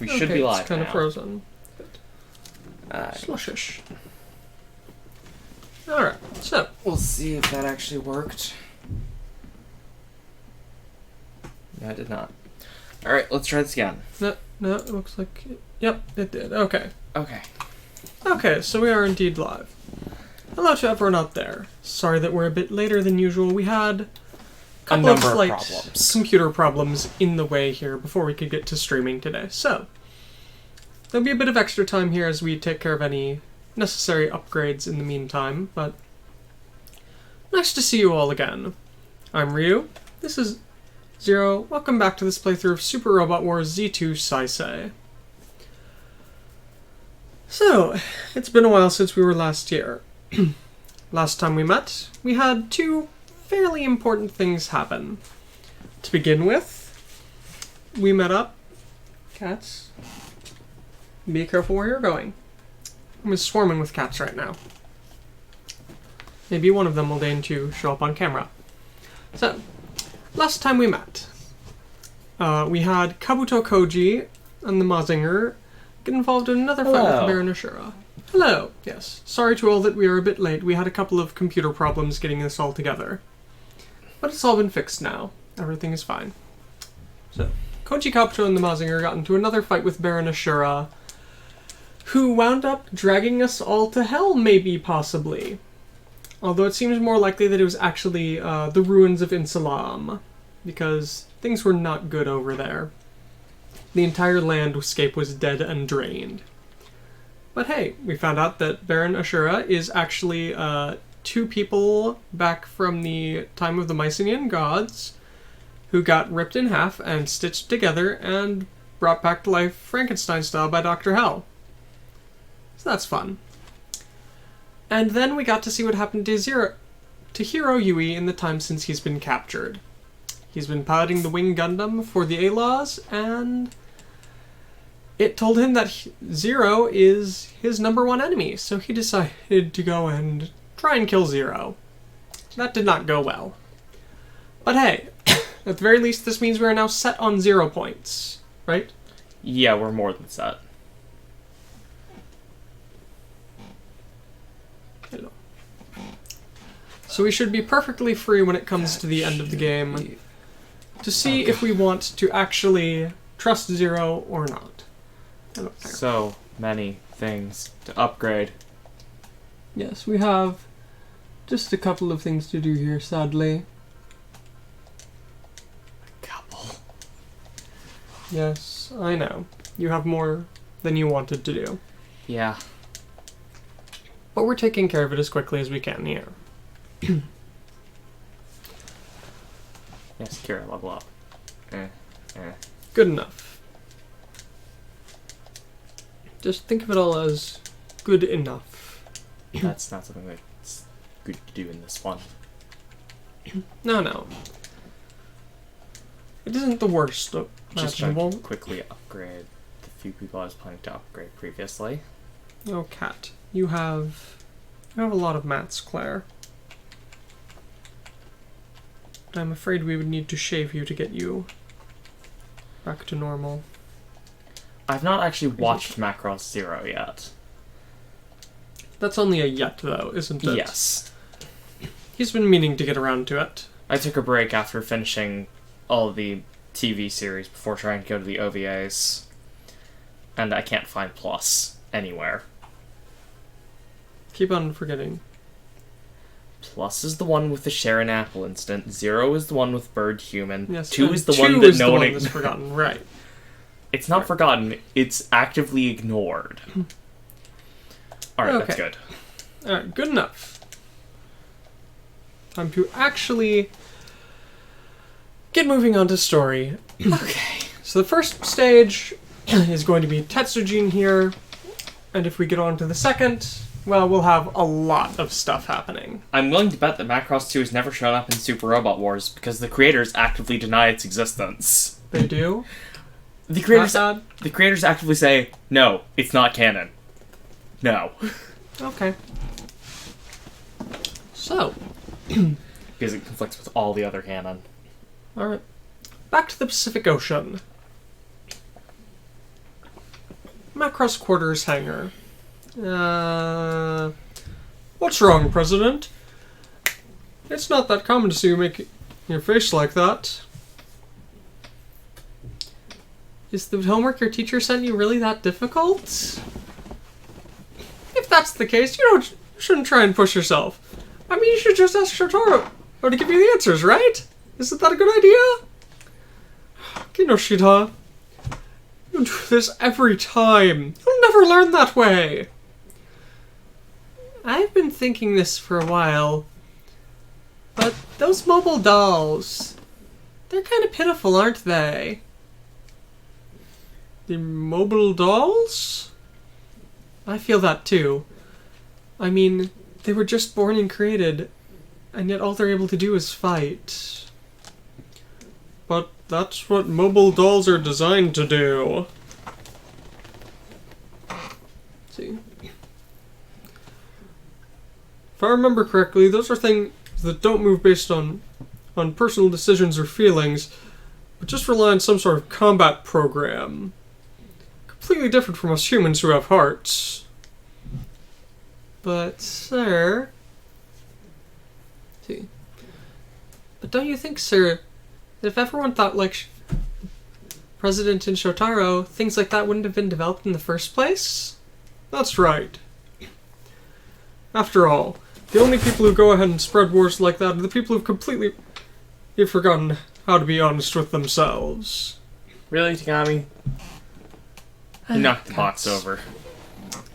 We should be live it's kind now. of frozen. Slushish. Alright, so. We'll see if that actually worked. No, it did not. Alright, let's try this again. No, it looks like... Yep, it did. Okay. Okay. Okay, so we are indeed live. Hello to everyone out there. Sorry that we're a bit later than usual. We had a number couple of of problems. computer problems in the way here before we could get to streaming today. So, there'll be a bit of extra time here as we take care of any necessary upgrades in the meantime, but nice to see you all again. I'm Ryu. This is Zero. Welcome back to this playthrough of Super Robot Wars Z2 Saisei. So, it's been a while since we were last here. Last time we met, we had two fairly important things happen. To begin with, we met up. Cats, be careful where you're going. I'm swarming with cats right now. Maybe one of them will deign to show up on camera. So, last time we met, we had Kabuto Koji and the Mazinger get involved in another fight with Baron Ashura. Hello. Yes. Sorry to all that we are a bit late. We had a couple of computer problems getting this all together. But it's all been fixed now. Everything is fine. So, Koji Kabuto and the Mazinger got into another fight with Baron Ashura, who wound up dragging us all to hell, maybe, possibly. Although it seems more likely that it was actually the ruins of Insalam, because things were not good over there. The entire landscape was dead and drained. But hey, we found out that Baron Ashura is actually two people back from the time of the Mycenaean gods who got ripped in half and stitched together and brought back to life Frankenstein style by Dr. Hell. So that's fun. And then we got to see what happened to Hiro Yui in the time since he's been captured. He's been piloting the Wing Gundam for the A-Laws, and it told him that Zero is his #1 enemy, so he decided to go and try and kill Zero. That did not go well. But hey, at the very least this means we are now set on 0 points, right? Yeah, we're more than set. Hello. So we should be perfectly free when it comes to the end of the game to see if we want to actually trust Zero or not. So many things to upgrade. Yes, we have just a couple of things to do here, sadly. A couple. Yes, I know. You have more than you wanted to do. Yeah. But we're taking care of it as quickly as we can here. Yes, Kira, level up. Good enough. Just think of it all as good enough. That's not something that's good to do in this one. No. It isn't the worst Just trying imaginable. to quickly upgrade the few people I was planning to upgrade previously. Oh, Cat. You have a lot of mats, Claire. I'm afraid we would need to shave you to get you back to normal. I've not actually watched Macross Zero yet. That's only a yet, though, isn't it? Yes. He's been meaning to get around to it. I took a break after finishing all of the TV series before trying to go to the OVAs. And I can't find Plus anywhere. Keep on forgetting. Plus is the one with the Sharon Apple incident. 0 is the one with Bird Human. Yes, 2 is the two one that is no the one... one that's forgotten, right. It's not forgotten, it's actively ignored. Alright, Okay. that's good. Alright, good enough. Time to actually get moving on to story. Okay. So the first stage is going to be Tetsujin here, and if we get on to the second, well, we'll have a lot of stuff happening. I'm willing to bet that Macross 2 has never shown up in Super Robot Wars because the creators actively deny its existence. They do? The creators, Not the creators actively say, no, it's not canon. No. Okay. So, Because it conflicts with all the other canon. alright. Back to the Pacific Ocean. Macross quarters hangar. What's wrong, President? It's not that common to see you make your face like that. Is the homework your teacher sent you really that difficult? If that's the case, you shouldn't try and push yourself. I mean, you should just ask Shotaro to give you the answers, right? Isn't that a good idea? Kinoshita, you do this every time. You'll never learn that way. I've been thinking this for a while, but those mobile dolls, they're kind of pitiful, aren't they? The mobile dolls? I feel that too. I mean, they were just born and created, and yet all they're able to do is fight. But that's what mobile dolls are designed to do. Let's see. If I remember correctly, those are things that don't move based on personal decisions or feelings, but just rely on some sort of combat program. Completely different from us humans who have hearts. But, sir... see. But don't you think, sir, that if everyone thought like President and Shotaro, things like that wouldn't have been developed in the first place? That's right. After all, the only people who go ahead and spread wars like that are the people who've completely forgotten how to be honest with themselves. Really, Takami? You knocked the box over.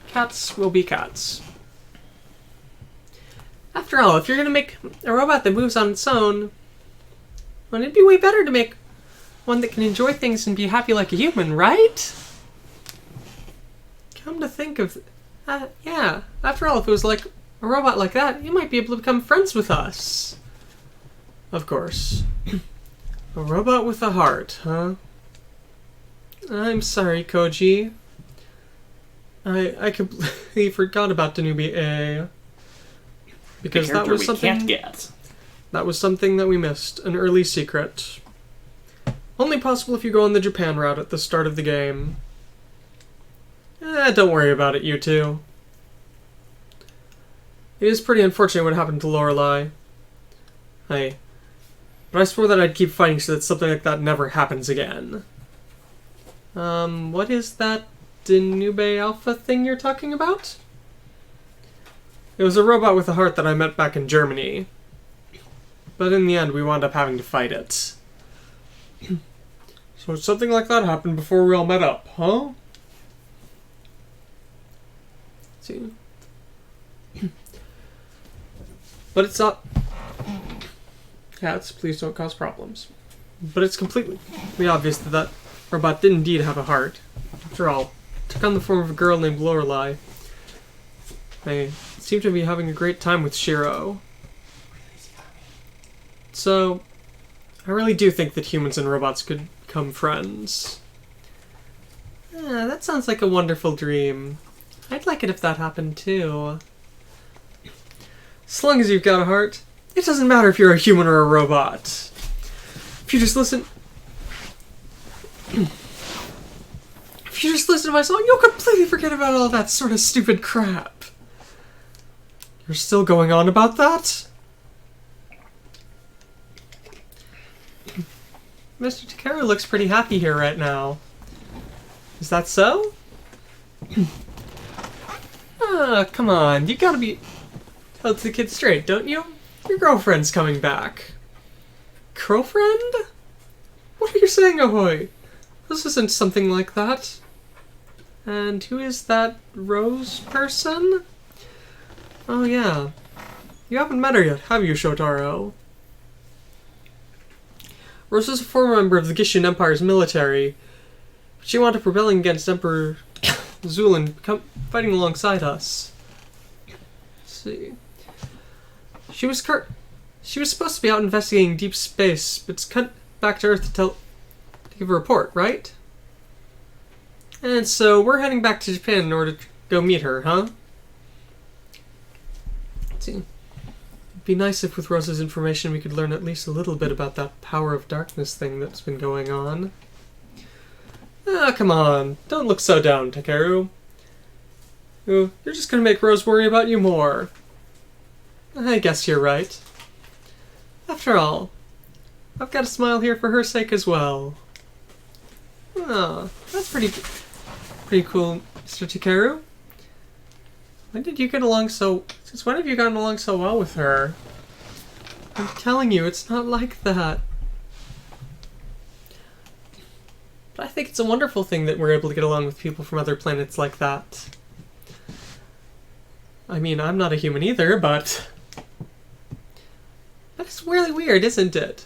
Cats will be cats. After all, if you're gonna make a robot that moves on its own, well, it'd be way better to make one that can enjoy things and be happy like a human, right? Come to think of... yeah. After all, if it was like a robot like that, you might be able to become friends with us. Of course. A robot with a heart, huh? I'm sorry, Koji. I completely forgot about Danubi A. Because that was something we can't get. That was something that we missed. An early secret. Only possible if you go on the Japan route at the start of the game. Don't worry about it, you two. It is pretty unfortunate what happened to Lorelei. But I swore that I'd keep fighting so that something like that never happens again. What is that Danube Alpha thing you're talking about? It was a robot with a heart that I met back in Germany. But in the end, we wound up having to fight it. So something like that happened before we all met up, huh? Let's see. But it's not... Cats, please don't cause problems. But it's completely obvious that that robot did indeed have a heart. After all, it took on the form of a girl named Lorelei. They seem to be having a great time with Shiro. So, I really do think that humans and robots could become friends. That sounds like a wonderful dream. I'd like it if that happened too. As long as you've got a heart, it doesn't matter if you're a human or a robot. If you just listen... if you just listen to my song, you'll completely forget about all that sort of stupid crap. You're still going on about that? Mr. Takeru looks pretty happy here right now. Is that so? Come on. You gotta be... tell the kid straight, don't you? Your girlfriend's coming back. Girlfriend? What are you saying, Ahoy? This isn't something like that. And who is that Rose person? Oh yeah. You haven't met her yet, have you, Shotaro? Rose is a former member of the Gishin Empire's military. But she wound up rebelling against Emperor Zulin, fighting alongside us. Let's see. She was supposed to be out investigating deep space, but it's cut back to Earth to give a report, right? And so we're heading back to Japan in order to go meet her, huh? Let's see. It'd be nice if with Rose's information we could learn at least a little bit about that power of darkness thing that's been going on. Ah, come on. Don't look so down, Takeru. You're just gonna make Rose worry about you more. I guess you're right. After all, I've got a smile here for her sake as well. Oh, that's pretty cool, Mr. Takeru. Since when have you gotten along so well with her? I'm telling you, it's not like that. But I think it's a wonderful thing that we're able to get along with people from other planets like that. I mean, I'm not a human either, but it's really weird, isn't it?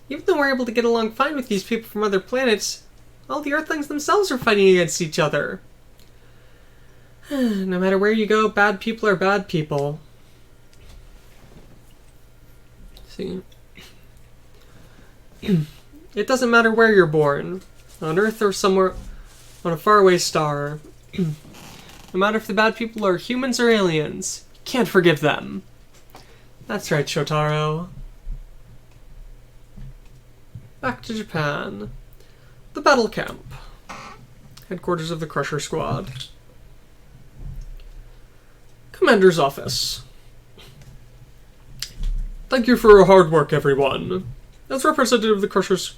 Even though we're able to get along fine with these people from other planets, all the Earthlings themselves are fighting against each other. No matter where you go, bad people are bad people. See? It doesn't matter where you're born, on Earth or somewhere on a faraway star. No matter if the bad people are humans or aliens, you can't forgive them. That's right, Shotaro. Back to Japan. The battle camp. Headquarters of the Crusher Squad. Commander's office. Thank you for your hard work, everyone. As representative of the Crushers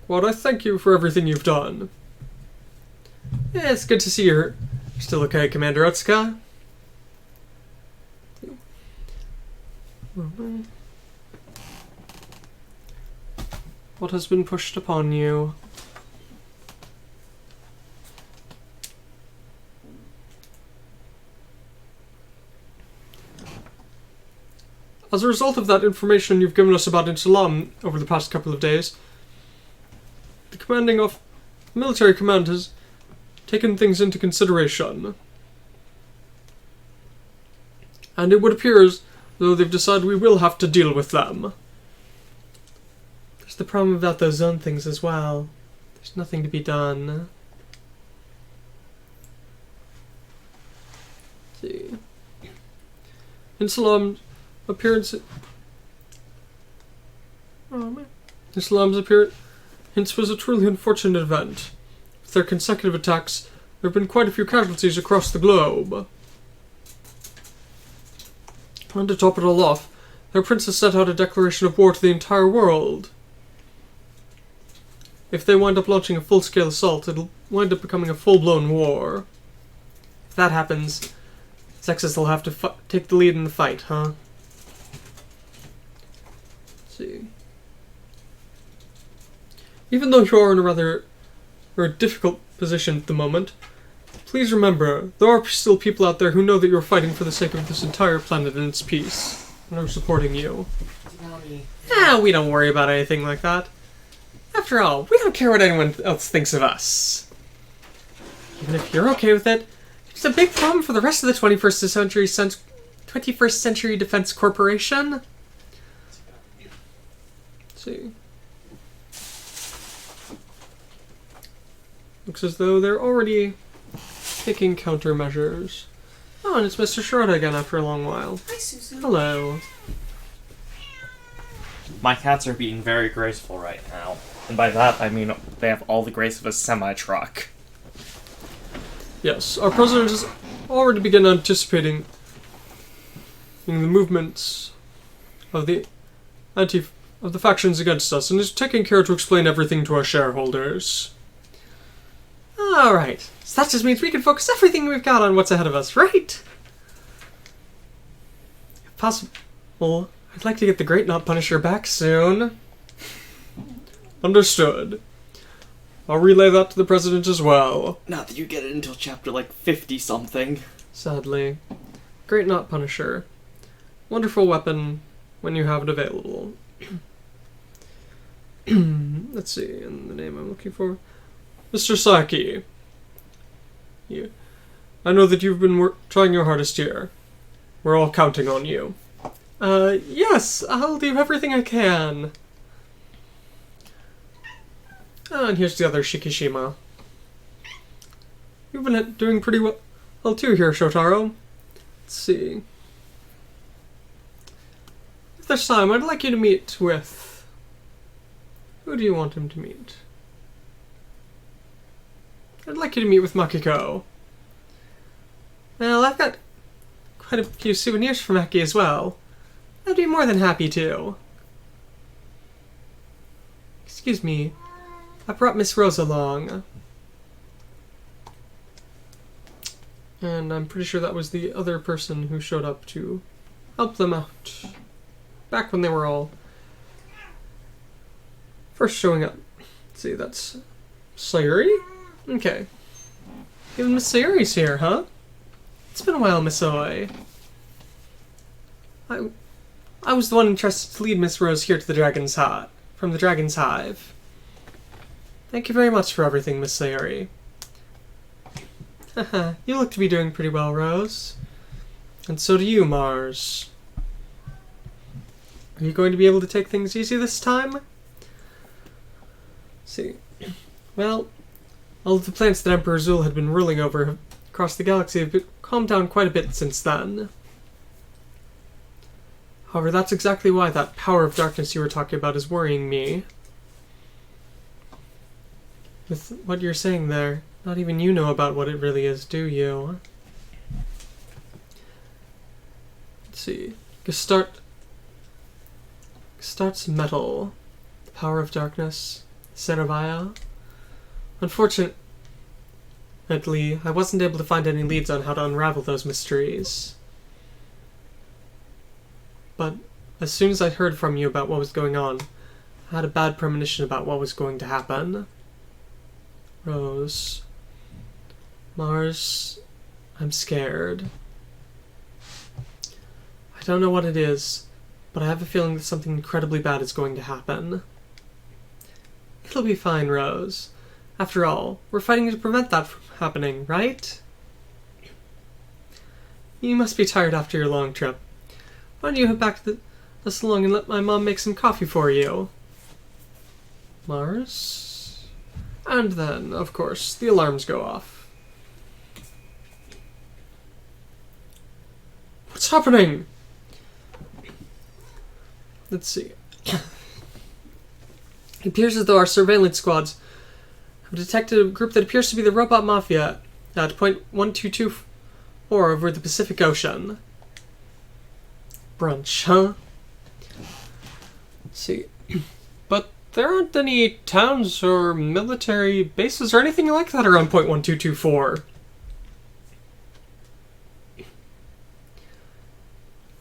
Squad, I thank you for everything you've done. Yeah, it's good to see you're still okay, Commander Otsuka. What has been pushed upon you? As a result of that information you've given us about Insalam over the past couple of days, the military command has taken things into consideration. And it would appear as though they've decided we will have to deal with them. There's the problem about those zone things as well. There's nothing to be done. Let's see. Insalam's appearance was a truly unfortunate event. With their consecutive attacks, there have been quite a few casualties across the globe. And to top it all off, their princess set out a declaration of war to the entire world. If they wind up launching a full-scale assault, it'll wind up becoming a full-blown war. If that happens, Zexus will have to take the lead in the fight, huh? Let's see. Even though you are in a rather difficult position at the moment, please remember, there are still people out there who know that you're fighting for the sake of this entire planet and its peace, and are supporting you. We don't worry about anything like that. After all, we don't care what anyone else thinks of us. Even if you're okay with it, it's a big problem for the rest of the 21st Century Defense Corporation. Let's see. Looks as though they're already taking countermeasures. Oh, and it's Mr. Schroeder again after a long while. Hi, Susan. Hello. My cats are being very graceful right now. And by that, I mean they have all the grace of a semi-truck. Yes, our president has already begun anticipating the movements of the factions against us, and is taking care to explain everything to our shareholders. Alright, so that just means we can focus everything we've got on what's ahead of us, right? If possible, I'd like to get the Great Knot Punisher back soon. Understood. I'll relay that to the president as well. Not that you get it until chapter, 50-something. Sadly. Great Knot Punisher. Wonderful weapon when you have it available. Let's see, and the name I'm looking for. Mr. Saki. I know that you've been trying your hardest here. We're all counting on you. Yes, I'll do everything I can. And here's the other Shikishima. You've been doing pretty well too here, Shotaro. Let's see. If there's time, I'd like you to meet with... Who do you want him to meet? I'd like you to meet with Makiko. Well, I've got quite a few souvenirs for Maki as well. I'd be more than happy to. Excuse me. I brought Miss Rose along. And I'm pretty sure that was the other person who showed up to help them out. Back when they were all first showing up. Let's see, that's Sayuri? Okay. Even Miss Sayuri's here, huh? It's been a while, Miss Oi. I was the one entrusted to lead Miss Rose here to the Dragon's Hive, from the Dragon's Hive. Thank you very much for everything, Miss Sayuri. Haha, you look to be doing pretty well, Rose. And so do you, Mars. Are you going to be able to take things easy this time? Let's see. Well, all of the planets that Emperor Zul had been ruling over across the galaxy have calmed down quite a bit since then. However, that's exactly why that power of darkness you were talking about is worrying me. With what you're saying there, not even you know about what it really is, do you? Let's see. Gestart's metal. The power of darkness. Ceravaya. Unfortunately, I wasn't able to find any leads on how to unravel those mysteries. But as soon as I heard from you about what was going on, I had a bad premonition about what was going to happen. Rose. Mars. I'm scared. I don't know what it is, but I have a feeling that something incredibly bad is going to happen. It'll be fine, Rose. After all, we're fighting to prevent that from happening, right? You must be tired after your long trip. Why don't you head back to the salon and let my mom make some coffee for you? Mars? And then, of course, the alarms go off. What's happening? Let's see. It appears as though our surveillance squads have detected a group that appears to be the Robot Mafia at point 1224 over the Pacific Ocean. Brunch, huh? Let's see. But there aren't any towns or military bases or anything like that around point 1224.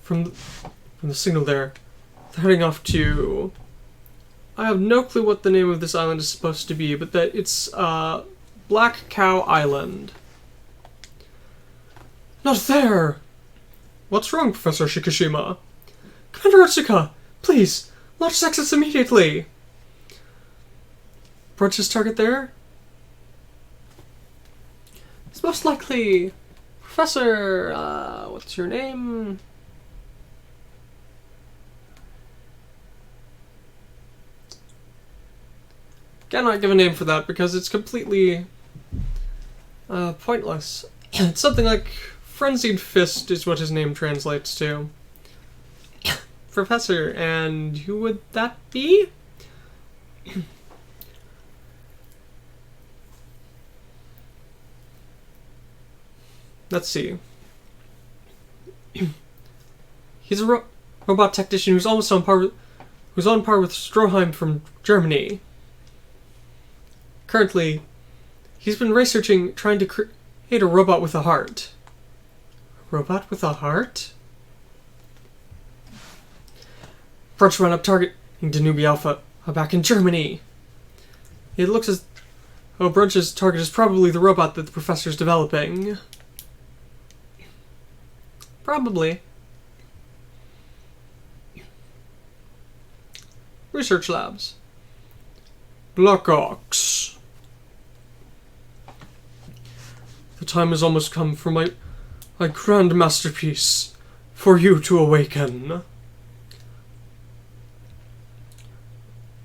From the signal there, they're heading off to... I have no clue what the name of this island is supposed to be, but that it's Black Cow Island. Not there! What's wrong, Professor Shikishima? Commander Otsuka, please, launch Nexus immediately! Approach his target there? It's most likely Professor, what's your name? Cannot give a name for that because it's completely pointless. It's something like Frenzied Fist is what his name translates to. Professor, and who would that be? Let's see. He's a robot technician who's almost on par with Stroheim from Germany. Currently, he's been researching trying to create a robot with a heart. A robot with a heart? Brunch run up targeting Danubi Alpha back in Germany. It looks as though Brunch's target is probably the robot that the professor's developing. Probably. Research labs. Black Ox. The time has almost come for my grand masterpiece, for you to awaken.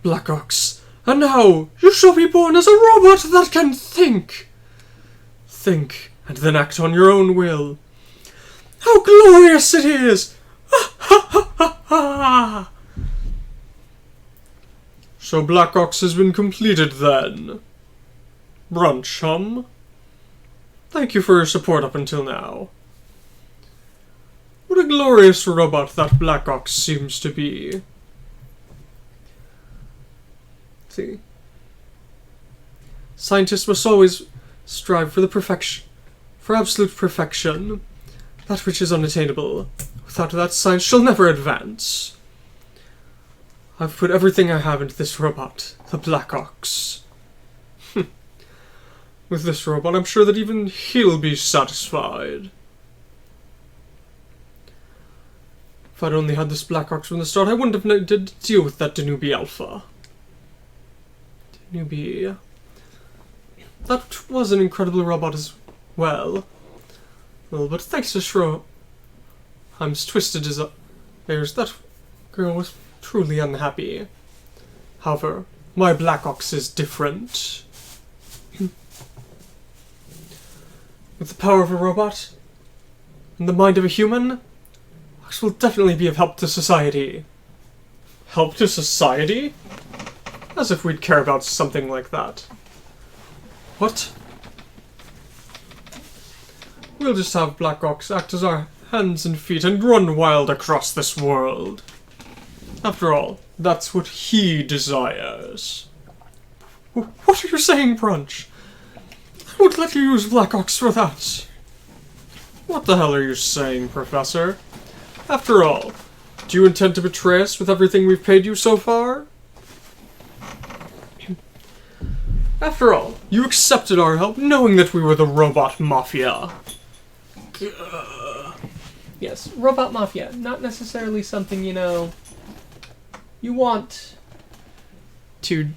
Black Ox, and now you shall be born as a robot that can think. Think, and then act on your own will. How glorious it is! Ha ha ha ha ha! So Black Ox has been completed then. Brunch, Thank you for your support up until now. What a glorious robot that Black Ox seems to be. Let's see. Scientists must always strive for absolute perfection. That which is unattainable. Without that, science shall never advance. I've put everything I have into this robot, the Black Ox. With this robot, I'm sure that even he'll be satisfied. If I'd only had this Black Ox from the start, I wouldn't have needed to deal with that Danubi Alpha. Danubi... That was an incredible robot as well. Well, but thanks to Schroheim's twisted desires, that girl was truly unhappy. However, my Black Ox is different. With the power of a robot and the mind of a human, Ox will definitely be of help to society. Help to society? As if we'd care about something like that. What? We'll just have Black Ox act as our hands and feet and run wild across this world. After all, that's what he desires. What are you saying, Brunch? I won't let you use Black Ox for that. What the hell are you saying, Professor? After all, do you intend to betray us with everything we've paid you so far? After all, you accepted our help knowing that we were the Robot Mafia. Yes, Robot Mafia. Not necessarily something, you want to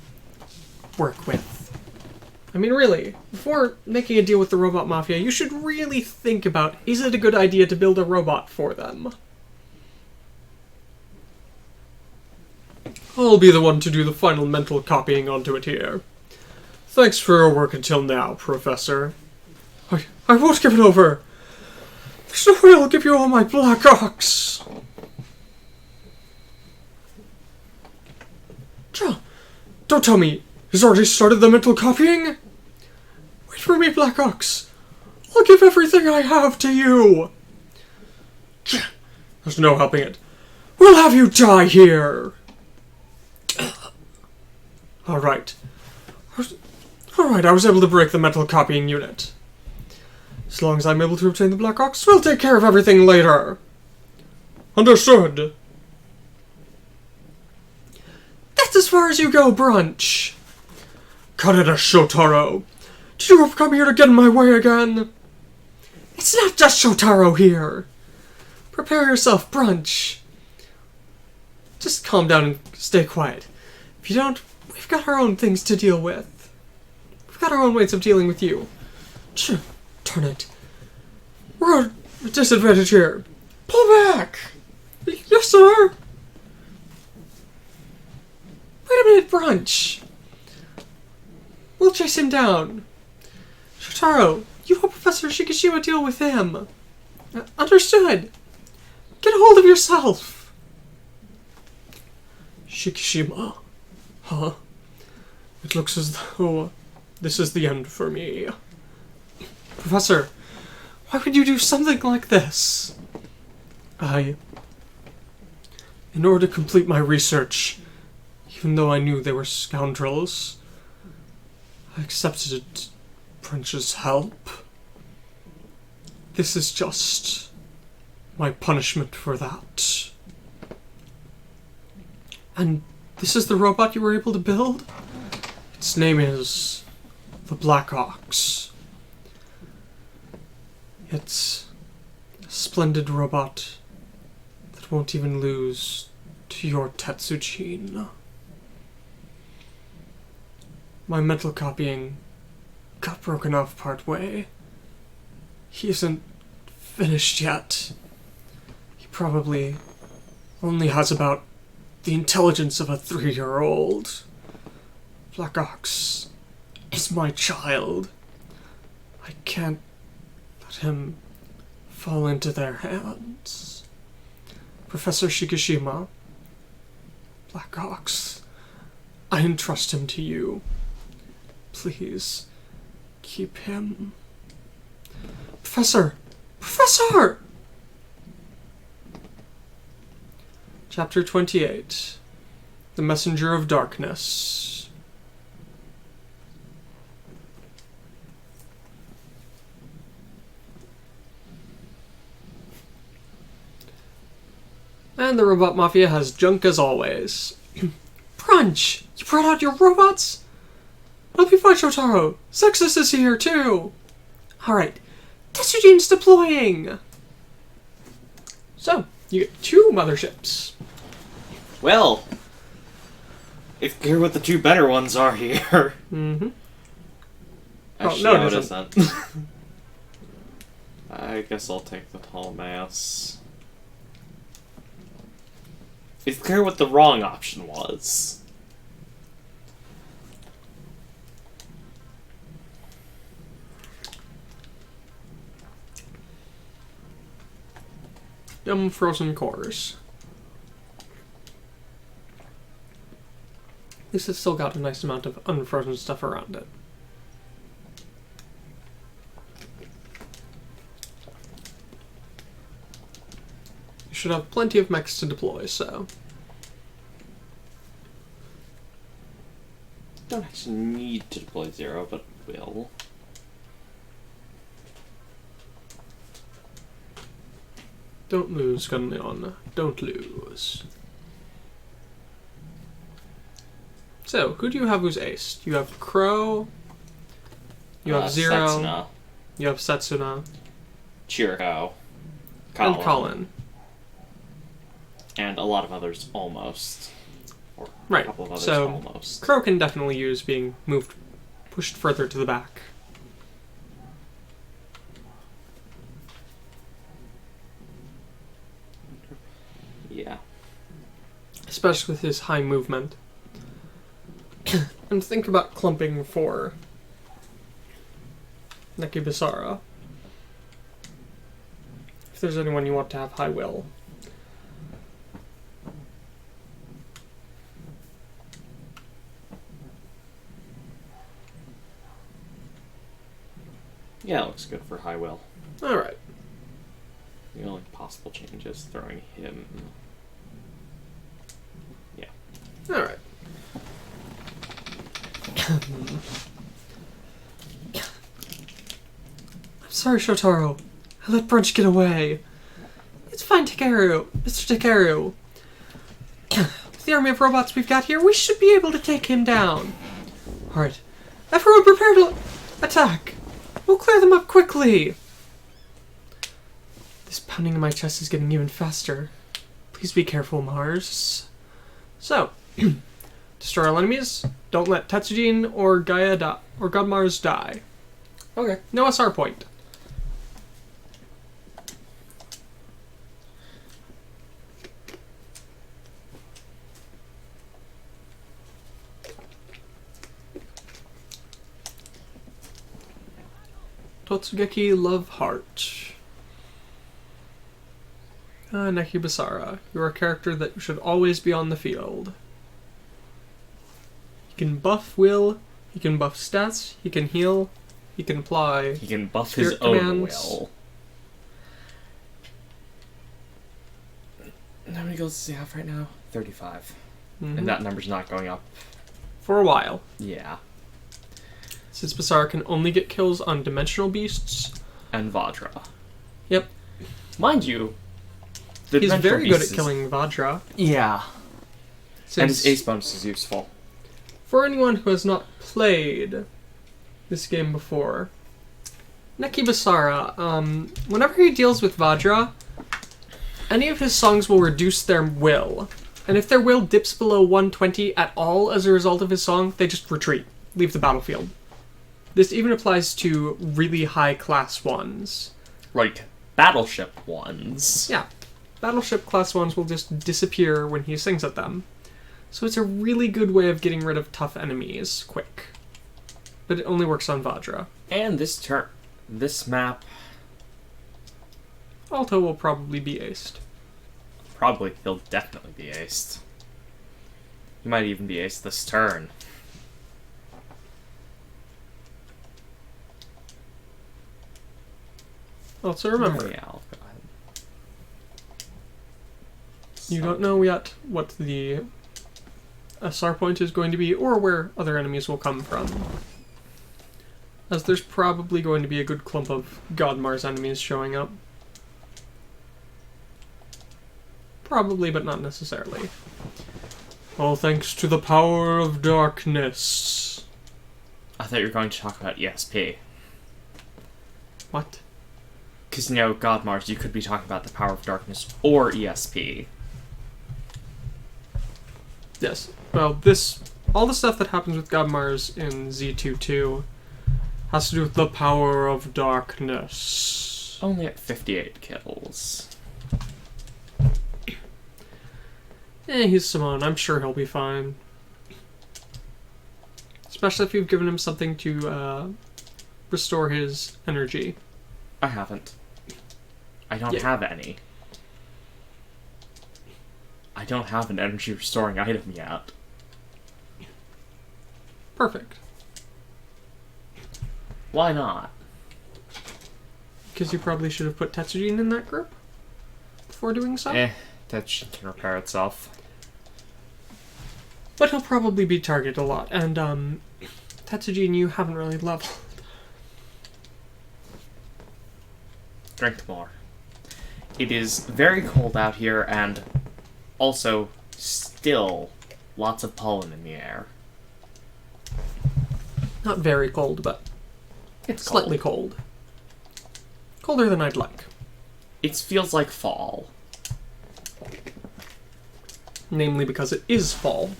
work with. I mean, really, before making a deal with the Robot Mafia, you should really think about, is it a good idea to build a robot for them? I'll be the one to do the final mental copying onto it here. Thanks for your work until now, Professor. I won't give it over. There's no way I'll give you all my Black Ox. Don't tell me he's already started the mental copying? Wait for me, Black Ox. I'll give everything I have to you. There's no helping it. We'll have you die here. Alright, I was able to break the mental copying unit. As long as I'm able to obtain the Black Ox, we'll take care of everything later. Understood. That's as far as you go, Brunch. Cut it, Shotaro. Did you come here to get in my way again? It's not just Shotaro here. Prepare yourself, Brunch. Just calm down and stay quiet. If you don't, we've got our own things to deal with. We've got our own ways of dealing with you. Darn it. We're at a disadvantage here. Pull back! Yes, sir! Wait a minute, Brunch. We'll chase him down. Shotaro, you help Professor Shikishima deal with him. Understood. Get a hold of yourself. Shikishima. Huh? It looks as though this is the end for me. Professor, why would you do something like this? In order to complete my research, even though I knew they were scoundrels, I accepted Brunch's help. This is just my punishment for that. And this is the robot you were able to build? Its name is the Black Ox. It's a splendid robot that won't even lose to your Tetsujin. My mental copying got broken off part way. He isn't finished yet. He probably only has about the intelligence of a 3-year-old. Black Ox is my child. I can't let him fall into their hands. Professor Shikishima, Black Ox, I entrust him to you. Please, keep him. Professor! Professor! Chapter 28. The Messenger of Darkness. And the Robot Mafia has junk as always. Brunch! You brought out your robots? It'll be fine, Shotaro. Sexus is here, too. Alright. Tetsujine's deploying! So, you get 2 motherships. Well, it's clear what the 2 better ones are here. Mm-hmm. Actually, no, it isn't. I guess I'll take the Ptolemaeus. It's clear what the wrong option was. Yum frozen cores. At least it's still got a nice amount of unfrozen stuff around it. You should have plenty of mechs to deploy, so... Don't actually need to deploy 0, but will. Don't lose, Gunleon. Don't lose. So, who do you have who's aced? You have Crow. You have Zero. Setsuna, You have Setsuna. Chirico, And Colin. And a lot of others almost. Or Right, a couple of others so almost. Crow can definitely use being pushed further to the back. Yeah. Especially with his high movement. And think about clumping for Nekibasara. If there's anyone you want to have high will. Yeah, it looks good for high will. Alright. The only possible change is throwing him. Yeah. Alright. I'm sorry, Shotaro. I let Brunch get away. It's fine, Takeru. Mr. Takeru. With the army of robots we've got here, we should be able to take him down. Alright. Everyone prepare to attack. We'll clear them up quickly. This pounding in my chest is getting even faster. Please be careful, Mars. So, destroy all enemies. Don't let Tetsujin or Gaia or God Mars die. Okay. No SR point. Totsugeki Love Heart. Nekibasara. You're a character that should always be on the field. He can buff will, he can buff stats, he can heal, he can apply. He can buff spirit his own commands. will. How many goals does he have right now? 35. Mm-hmm. And that number's not going up. For a while. Yeah. Since Basara can only get kills on dimensional beasts. And Vajra. Yep. Mind you, he's very good at killing Vajra. Yeah. Since And his ace bonus is useful. For anyone who has not played this game before, Nekibasara, whenever he deals with Vajra, any of his songs will reduce their will. And if their will dips below 120 at all as a result of his song, they just retreat, leave the battlefield. This even applies to really high class ones. Like battleship ones. Yeah. Battleship class ones will just disappear when he sings at them. So it's a really good way of getting rid of tough enemies quick. But it only works on Vajra. And this map Alto will probably be aced. he'll definitely be aced. You might even be ace this turn. Also remember, Oh, yeah, I'll go ahead. you don't know yet what the SR point is going to be or where other enemies will come from. As there's probably going to be a good clump of Godmar's enemies showing up. Probably, but not necessarily. All thanks to the power of darkness. I thought you were going to talk about ESP. What? Because, Godmars, you could be talking about the power of darkness or ESP. Yes. Well, all the stuff that happens with Godmars in Z22 has to do with the power of darkness. Only at 58 kills. He's Simone. I'm sure he'll be fine. Especially if you've given him something to restore his energy. I haven't. I don't have any. I don't have an energy restoring item yet. Perfect. Why not? Because you probably should have put Tetsujin in that group before doing so. Tetsujin can repair itself. But he'll probably be targeted a lot, and Tetsujin you haven't really leveled. Drink more. It is very cold out here, and also still lots of pollen in the air. Not very cold, but It's slightly cold. Colder than I'd like. It feels like fall. Namely because it is fall.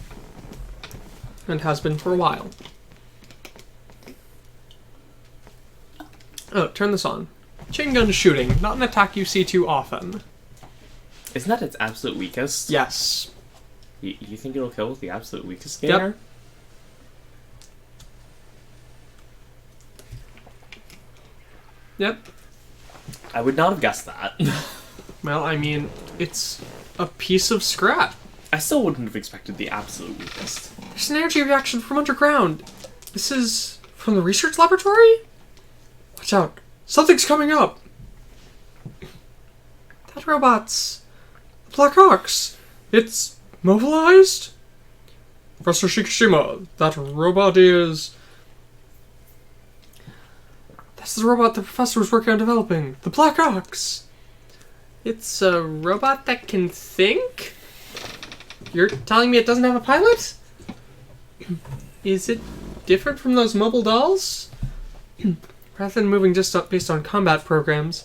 And has been for a while. Oh, turn this on. Chain gun shooting, not an attack you see too often. Isn't that its absolute weakest? Yes. You think it'll kill with the absolute weakest Yep. gainer? Yep. I would not have guessed that. Well, I mean, it's a piece of scrap. I still wouldn't have expected the absolute weakest. There's an energy reaction from underground. This is from the research laboratory? Watch out. Something's coming up. That robot's Black Ox. It's mobilized? Professor Shikishima, that robot is... That's the robot the professor was working on developing. The Black Ox. It's a robot that can think? You're telling me it doesn't have a pilot? Is it different from those mobile dolls? Rather than moving just based on combat programs,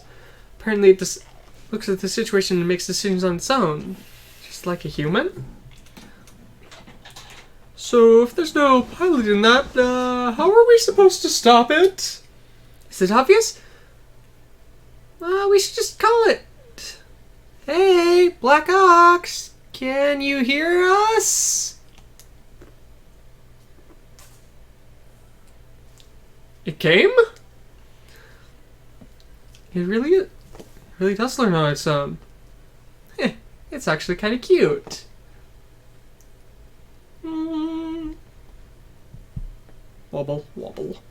apparently it just looks at the situation and makes decisions on its own. Just like a human? So, if there's no pilot in that, how are we supposed to stop it? Is it obvious? We should just call it. Hey, Black Ox, can you hear us? It came? It really does learn on its own. It's actually kind of cute. Wobble, wobble,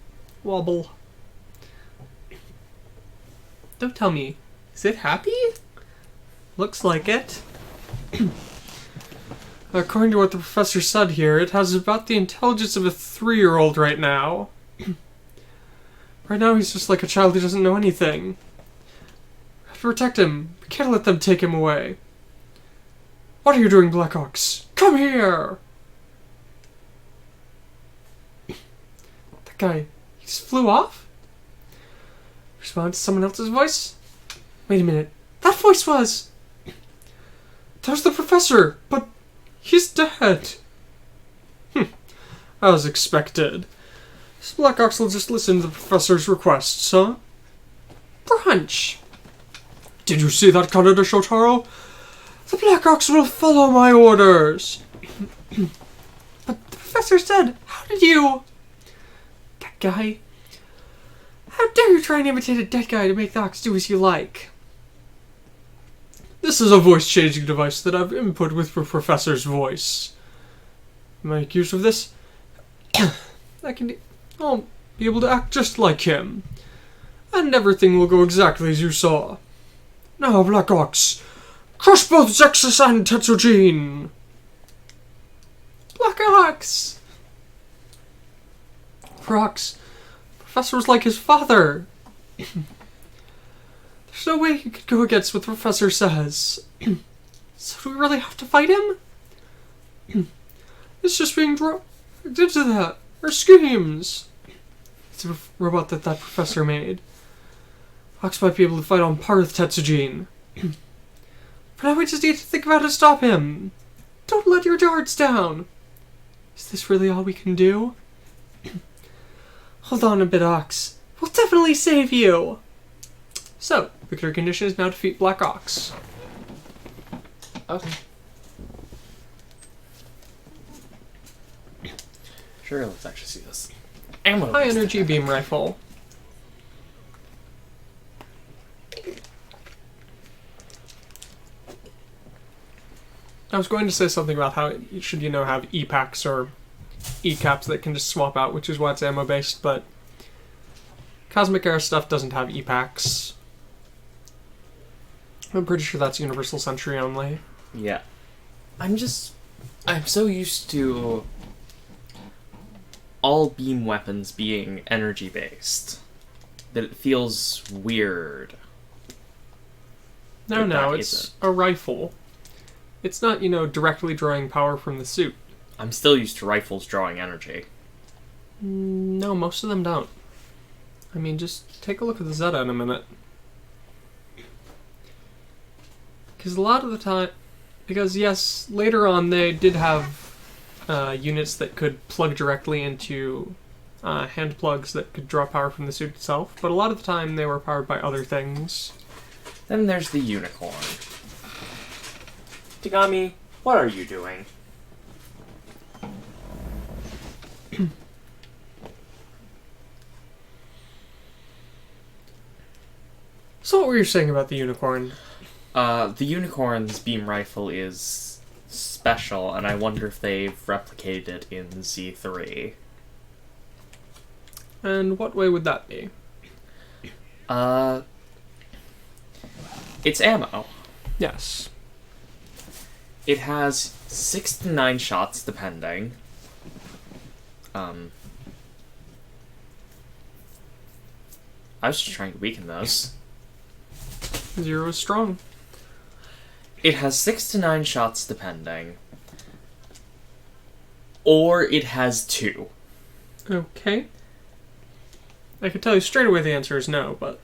wobble. Don't tell me. Is it happy? Looks like it. According to what the professor said here, it has about the intelligence of a 3-year-old right now. Right now he's just like a child who doesn't know anything. We have to protect him. We can't let them take him away. What are you doing, Black Ox? Come here! That guy, he just flew off? Respond to someone else's voice? Wait a minute. That voice was... That was the professor, but he's dead. As expected. This Black Ox will just listen to the professor's requests, huh? Brunch! Did you see that, Kaneda Shotaro? The Black Ox will follow my orders! But the professor said, how did you... That guy... How dare you try and imitate a dead guy to make the ox do as you like? This is a voice-changing device that I've input with the professor's voice. make use of this, I'll be able to act just like him. And everything will go exactly as you saw. Now, Black Ox, crush both Zexus and Tetsujin! Black Ox! Prox, Professor was like his father. There's no way you could go against what the Professor says. So do we really have to fight him? It's just being dragged into that. Our schemes. It's a robot that Professor made. Ox might be able to fight on par with Tetsujin. But now we just need to think of how to stop him. Don't let your guards down. Is this really all we can do? Hold on a bit, Ox. We'll definitely save you. So, the clear condition is now defeat Black Ox. Okay. Sure, let's actually see this. Ammo. High energy beam rifle. I was going to say something about how it should, have E-packs or E-caps that can just swap out, which is why it's ammo-based, but Cosmic Air stuff doesn't have E-packs. I'm pretty sure that's Universal Century only. Yeah. I'm so used to all beam weapons being energy-based that it feels weird. No, it's a rifle. It's not, directly drawing power from the suit. I'm still used to rifles drawing energy. No, most of them don't. I mean, just take a look at the Zeta in a minute. Because a lot of the time... Because, yes, later on they did have units that could plug directly into hand plugs that could draw power from the suit itself, but a lot of the time they were powered by other things. Then there's the unicorn. Tagami, what are you doing? So what were you saying about the unicorn? The unicorn's beam rifle is special, and I wonder if they've replicated it in Z3. And what way would that be? It's ammo. Yes. It has 6 to 9 shots, depending. I was just trying to weaken those. 0 is strong. It has 6 to 9 shots, depending. Or it has 2. Okay. I can tell you straight away the answer is no, but...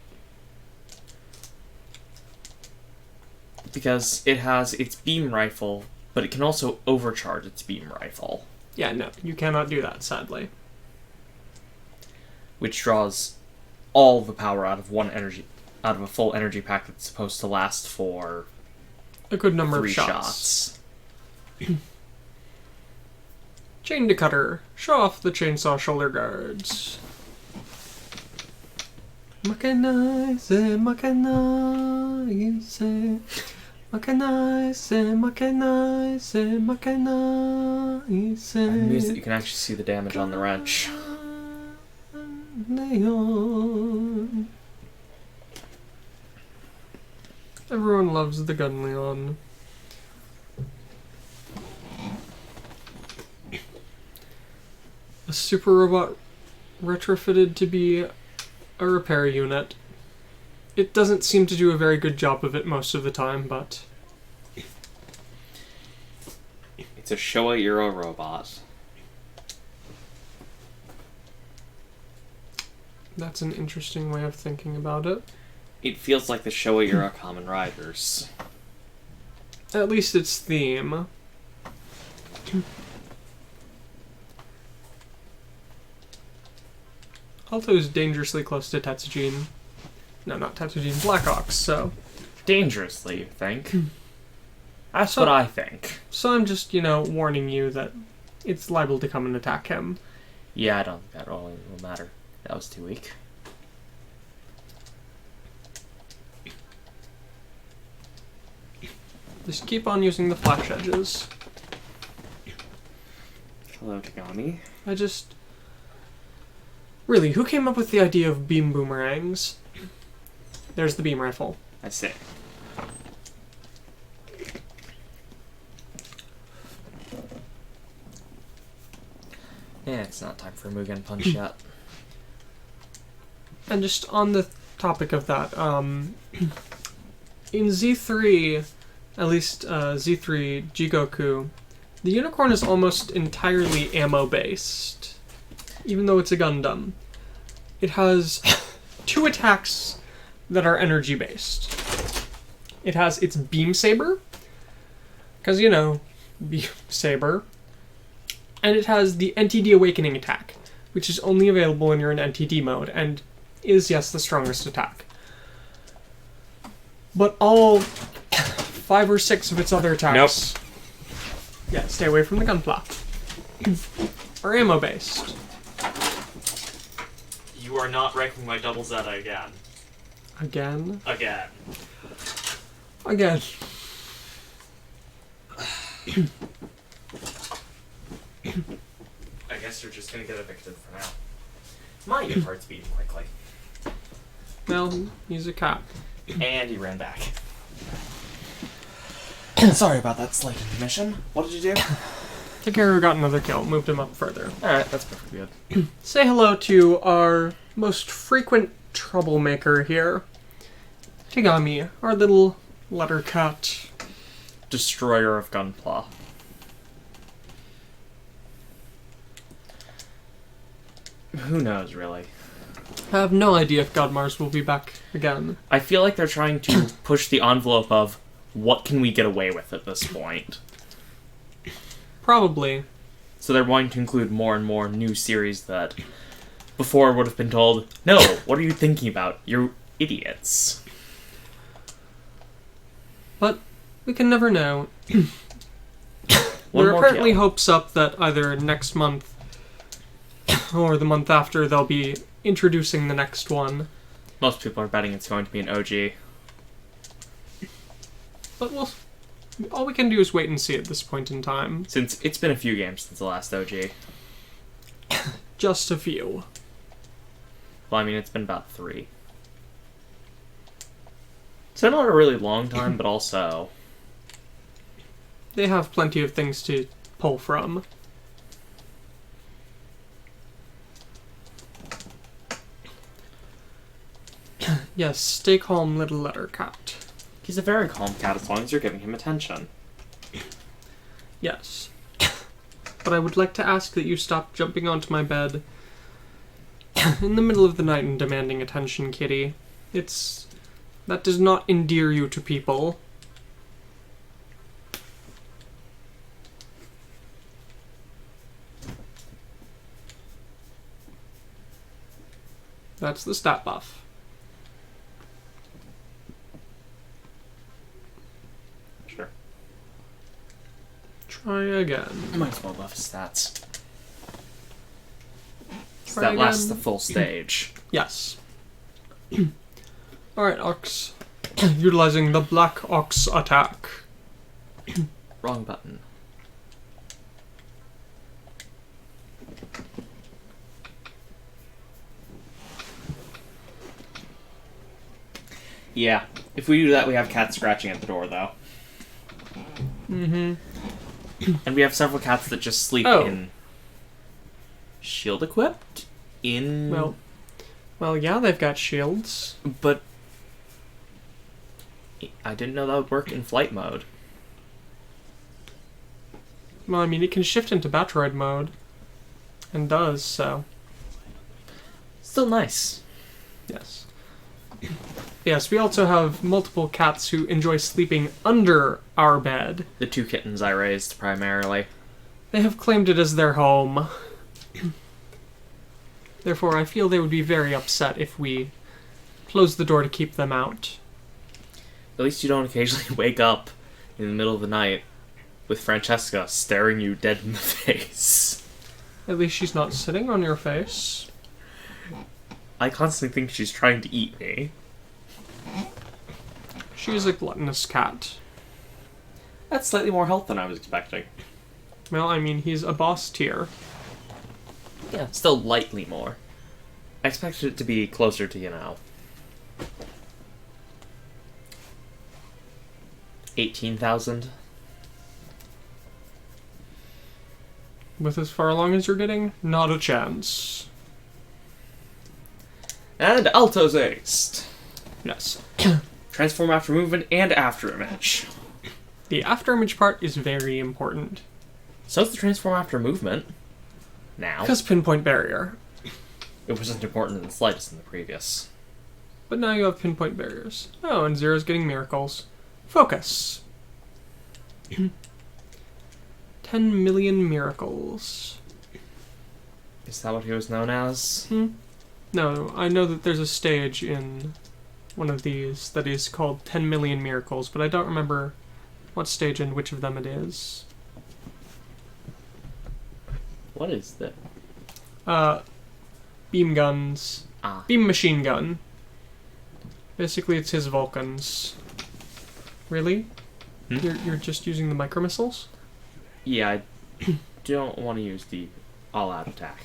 Because it has its beam rifle, but it can also overcharge its beam rifle. Yeah, no, you cannot do that, sadly. Which draws all the power out of a full energy pack that's supposed to last for a good number 3 of shots. Chain to cutter. Show off the chainsaw shoulder guards. Makanaise, makanaise. Makanaise, makanaise, makanaise. I'm amused that you can actually see the damage on the wrench. Leon. Everyone loves the gun, Leon. A super robot retrofitted to be a repair unit. It doesn't seem to do a very good job of it most of the time, but... It's a Showa Euro robot. That's an interesting way of thinking about it. It feels like the Showa Euro Kamen Riders. At least its theme. Alto is dangerously close to Tetsujin. No, not Tetsujin, Black Ox, so... Dangerously, you think? That's what I think. So I'm just, warning you that it's liable to come and attack him. Yeah, I don't think that really will matter. That was too weak. Just keep on using the flash edges. Hello, Tagami. I just... Really, who came up with the idea of beam boomerangs? There's the beam rifle. I see. Yeah, it's not time for a Mugen Punch yet. And just on the topic of that, in Z3, at least Z3 Jigoku, the unicorn is almost entirely ammo-based, even though it's a Gundam. It has 2 attacks that are energy-based. It has its Beam Saber, because, you know, Beam Saber, and it has the NTD Awakening attack, which is only available when you're in NTD mode, and is, yes, the strongest attack. But all 5 or 6 of its other attacks... Nope. Yeah, stay away from the gunpla. Are ammo-based. You are not ranking my double Zeta again. Again? Again. Again. I guess you're just gonna get evicted for now. My heart's beating quickly. Well, he's a cat. And he ran back. Sorry about that slight intermission. What did you do? Takeru got another kill, moved him up further. Alright, that's perfectly good. Say hello to our most frequent troublemaker here. Tagami, our little letter cut. Destroyer of Gunpla. Who knows, really? I have no idea if Godmars will be back again. I feel like they're trying to push the envelope of what can we get away with at this point. Probably. So they're wanting to include more and more new series that before would have been told, no, what are you thinking about? You're idiots. But we can never know. One There are more apparently kill. hopes up that either next month or the month after they'll be introducing the next one. Most people are betting it's going to be an OG. But all we can do is wait and see at this point in time. Since it's been a few games since the last OG. Just a few. Well, I mean, it's been about 3. It's been not a really long time, but also... They have plenty of things to pull from. Yes, stay calm, little letter cat. He's a very calm cat as long as you're giving him attention. Yes. But I would like to ask that you stop jumping onto my bed in the middle of the night and demanding attention, kitty. That does not endear you to people. That's the stat buff. Sure. Try again. Might as well buff his stats. So Try that lasts again. the full stage. Yes. Alright, Ox. Utilizing the Black Ox attack. Wrong button. Yeah, if we do that, we have cats scratching at the door, though. Mm-hmm. And we have several cats that just sleep Oh. in... Shield equipped? Well, yeah, they've got shields. But... I didn't know that would work in flight mode. Well, I mean, it can shift into Batroid mode. And does, so. Still nice. Yes. Yes, we also have multiple cats who enjoy sleeping under our bed. The 2 kittens I raised, primarily. They have claimed it as their home. Therefore, I feel they would be very upset if we close the door to keep them out. At least you don't occasionally wake up in the middle of the night with Francesca staring you dead in the face. At least she's not sitting on your face. I constantly think she's trying to eat me. She is a gluttonous cat. That's slightly more health than I was expecting. Well, I mean, he's a boss tier. Yeah, still lightly more. I expected it to be closer to, 18,000. With as far along as you're getting, not a chance. And Alto's aced. Yes. Transform after movement and after image. The after image part is very important. So is the transform after movement. Now. Because pinpoint barrier. It wasn't important in the slightest in the previous. But now you have pinpoint barriers. Oh, and Zero's getting miracles. Focus. 10 million miracles. Is that what he was known as? No, I know that there's a stage in one of these that is called 10 million miracles, but I don't remember what stage and which of them it is. What is that? Beam guns. Ah. Beam machine gun. Basically, it's his Vulcans. Really? You're just using the micro missiles? Yeah, I don't want to use the all-out attack.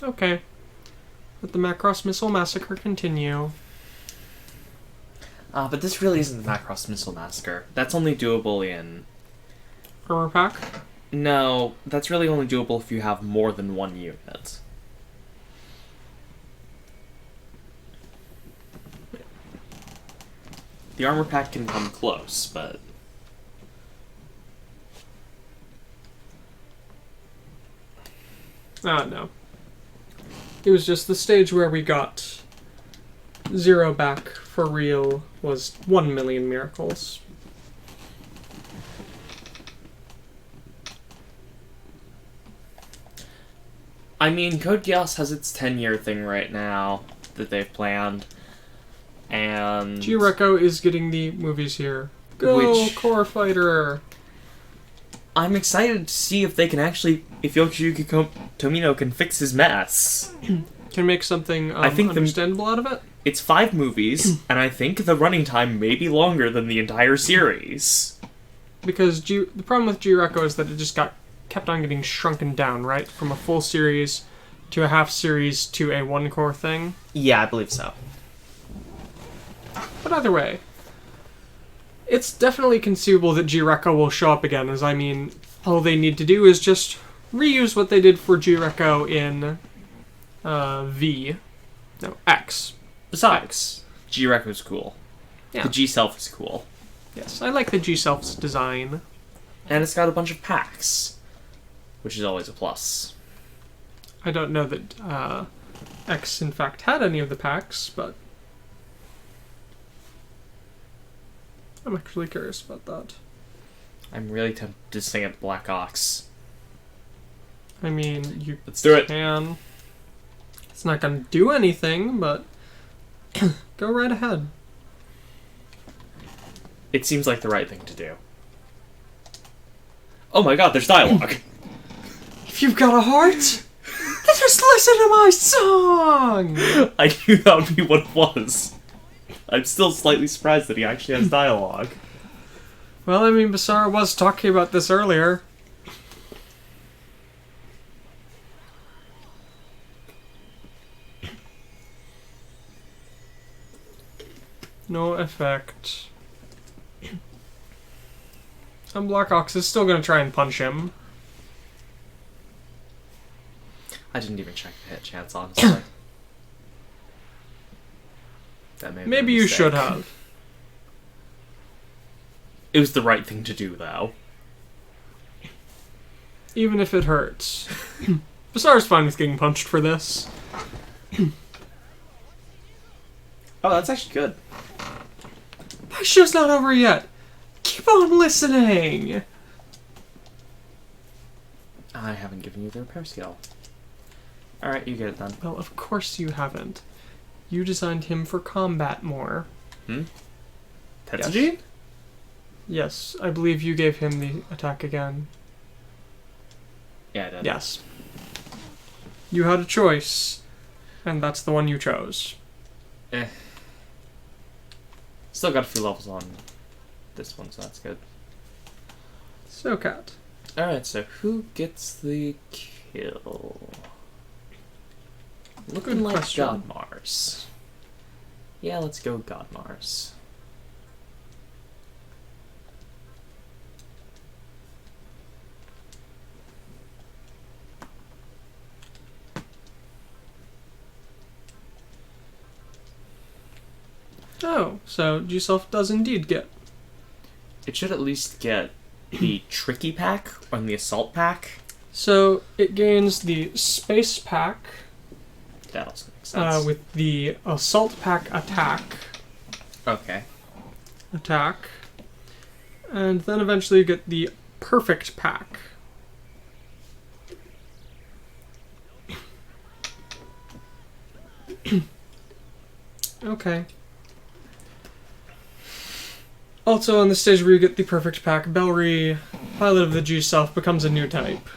Okay. Let the Macross Missile Massacre continue. But this really isn't the Macross Missile Massacre. That's only doable in... Armor pack? No, that's really only doable if you have more than one unit. The armor pack can come close, but... No. It was just the stage where we got Zero back for real was 1 million miracles. I mean, Code Geass has its 10-year thing right now that they've planned, and... G-Reco is getting the movies here. Go, Core Fighter! I'm excited to see if they can actually... if Yoshiyuki Tomino can fix his mess. Can make something I think understandable out of it? It's 5 movies, and I think the running time may be longer than the entire series. Because the problem with G-Reco is that it just kept on getting shrunken down, right? From a full series to a half series to a one core thing. Yeah, I believe so. But either way, it's definitely conceivable that G-Reco will show up again, as I mean, all they need to do is just reuse what they did for G-Reco in X. Besides, G-Reco's cool. Yeah. The G-Self is cool. Yes, I like the G-Self's design. And it's got a bunch of packs, which is always a plus. I don't know that X, in fact, had any of the packs, but I'm actually curious about that. I'm really tempted to sing at Black Ox. I mean, you Let's do it. can. It's not going to do anything, but go right ahead. It seems like the right thing to do. Oh my god, there's dialogue! If you've got a heart, then just listen to my song! I knew that would be what it was. I'm still slightly surprised that he actually has dialogue. Well, I mean, Basara was talking about this earlier. No effect. And Black Ox is still going to try and punch him. I didn't even check the hit chance, honestly. That may have been Maybe a you mistake. should have. It was the right thing to do, though. Even if it hurts. Basara's fine with getting punched for this. Oh, that's actually good. My show's not over yet. Keep on listening. I haven't given you the repair skill. Alright, you get it done. Well, of course you haven't. You designed him for combat more. Tetsujin? Yes, I believe you gave him the attack again. Yeah, I did. Yes. You had a choice, and that's the one you chose. Still got a few levels on this one, so that's good. So, Cat. Alright, so who gets the kill? Looking Good like question. God Mars. Yeah, let's go God Mars. Oh, so G-Self does indeed get. It should at least get the Tricky Pack or the Assault Pack. So it gains the Space Pack That also makes sense. with the Assault Pack Okay. attack, and then eventually you get the Perfect Pack. Okay. Also, on the stage where you get the Perfect Pack, Bellry, pilot of the G-Self, becomes a new type.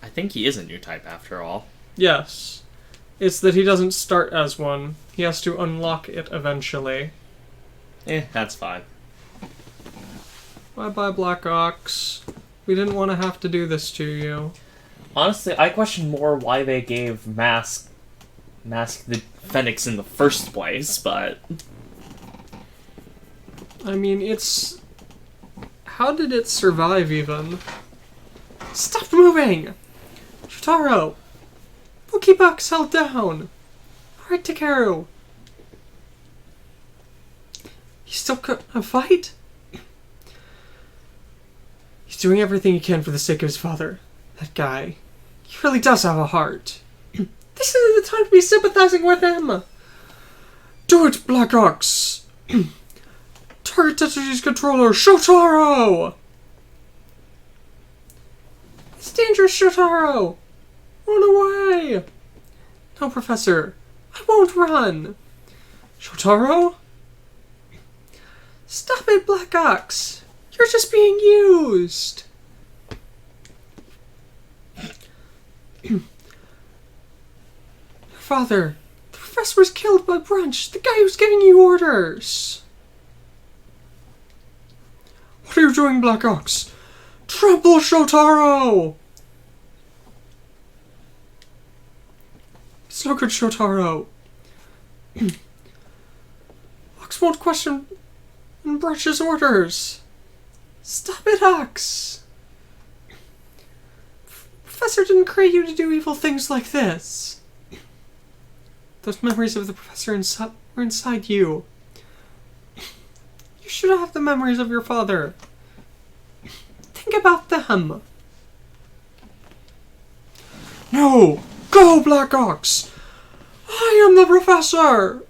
I think he is a new type after all. Yes. It's that he doesn't start as one. He has to unlock it eventually. That's fine. Bye-bye, Black Ox. We didn't want to have to do this to you. Honestly, I question more why they gave Mask the Phoenix in the first place, but... I mean, it's... How did it survive, even? Stop moving! Shotaro! We'll keep Ox held down! Alright, Takeru! He's still a fight? He's doing everything he can for the sake of his father. That guy. He really does have a heart. This isn't the time to be sympathizing with him! Do it, Black Ox! Target Tetsuji's controller, Shotaro! It's dangerous, Shotaro! Run away! No, Professor. I won't run! Shotaro? Stop it, Black Ox! You're just being used! Your father, the professor was killed by Brunch, the guy who's giving you orders! What are you doing, Black Ox? Trample Shotaro! It's no good, Shotaro. Ox won't question Brunch's orders. Stop it, Ox! Professor didn't create you to do evil things like this. Those memories of the professor were inside you. You should have the memories of your father. Think about them. No! Go, Black Ox! I am the professor!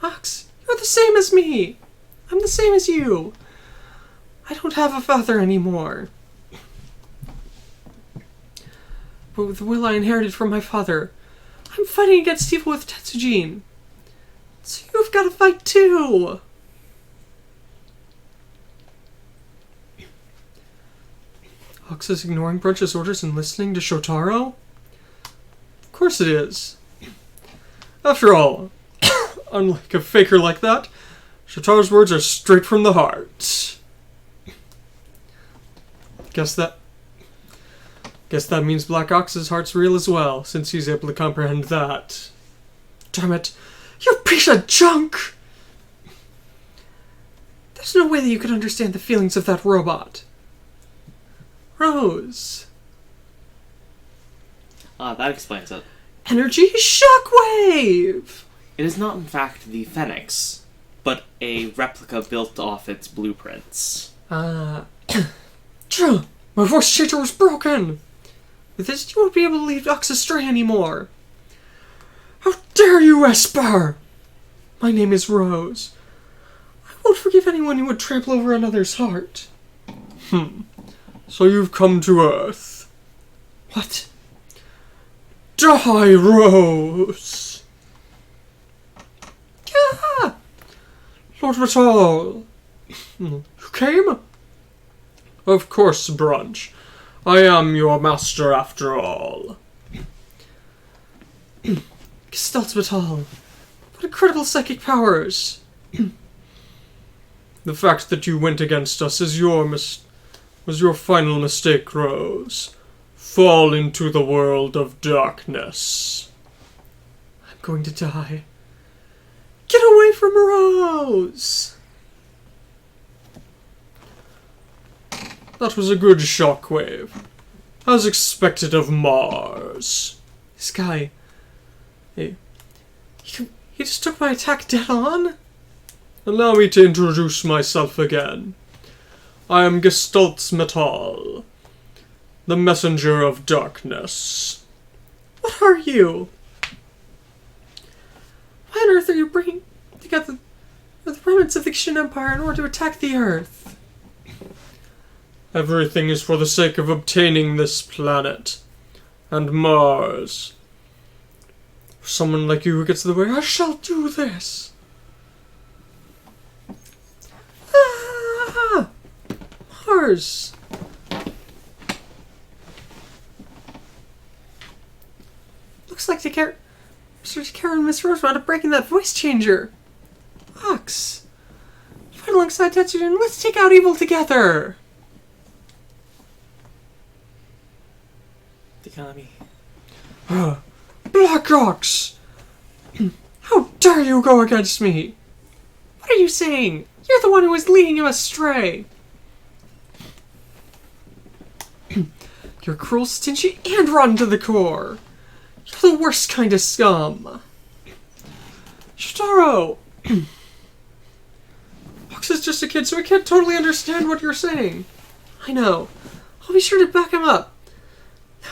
Ox, you're the same as me. I'm the same as you. I don't have a father anymore. But with the will I inherited from my father, I'm fighting against evil with Tetsujin. So you've got to fight too! Ox is ignoring Brunch's orders and listening to Shotaro? Of course it is. After all, unlike a faker like that, Shotaro's words are straight from the heart. Guess that means Black Ox's heart's real as well, since he's able to comprehend that. Damn it! You piece of junk! There's no way that you could understand the feelings of that robot. Rose. That explains it. Energy shockwave! It is not in fact the Phoenix, but a replica built off its blueprints. True. My voice changer was broken! With this, you won't be able to leave Ox astray anymore. How dare you, Esper! My name is Rose. I won't forgive anyone who would trample over another's heart. So you've come to Earth. What? Die, Rose! Ah! Lord Vital! You came? Of course, Brunch. I am your master after all. Gestalt Vital. What incredible psychic powers! The fact that you went against us is your was your final mistake, Rose. Fall into the world of darkness. I'm going to die. Get away from Rose! That was a good shockwave. As expected of Mars. This guy... He just took my attack dead on? Allow me to introduce myself again. I am Gestaltsmetall, the messenger of darkness. What are you? Why on earth are you bringing together the remnants of the Kshin Empire in order to attack the Earth? Everything is for the sake of obtaining this planet and Mars. For someone like you who gets in the way, I shall do this. Ah! Mars! Looks like Mr. Takara and Miss Rose wound up breaking that voice changer. Ox, fight alongside Tetsuya and let's take out evil together. Takami. Black Ox! How dare you go against me? What are you saying? You're the one who was leading him astray. You're cruel, stingy, and rotten to the core. You're the worst kind of scum. Shotaro! Ox is just a kid, so I can't totally understand what you're saying. I know. I'll be sure to back him up.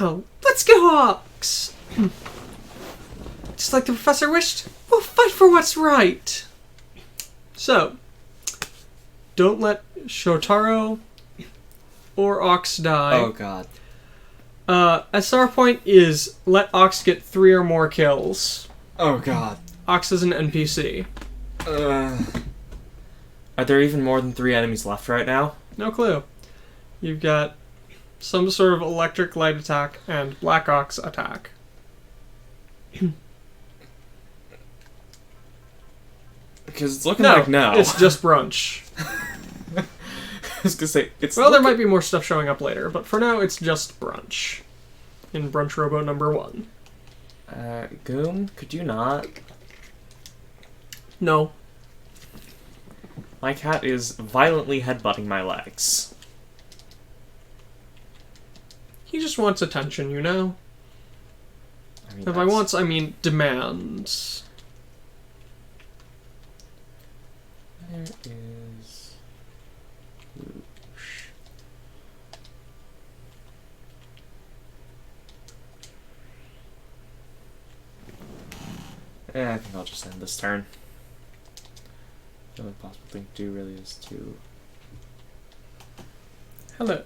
Now, let's go, Ox! Just like the professor wished, we'll fight for what's right. So, don't let Shotaro or Ox die. Oh god. SR point is let Ox get 3 or more kills. Oh god. Ox is an NPC. Are there even more than 3 enemies left right now? No clue. You've got some sort of electric light attack and Black Ox attack. Because it's looking like no. It's just brunch. I was gonna say, it's well, there might be more stuff showing up later, but for now it's just brunch. In Brunch Robo number 1. Goom, could you not? No. My cat is violently headbutting my legs. He just wants attention, you know? I mean, And by wants, I mean demands. There is... Whoosh. I think I'll just end this turn. The only possible thing to do really is to... Hello.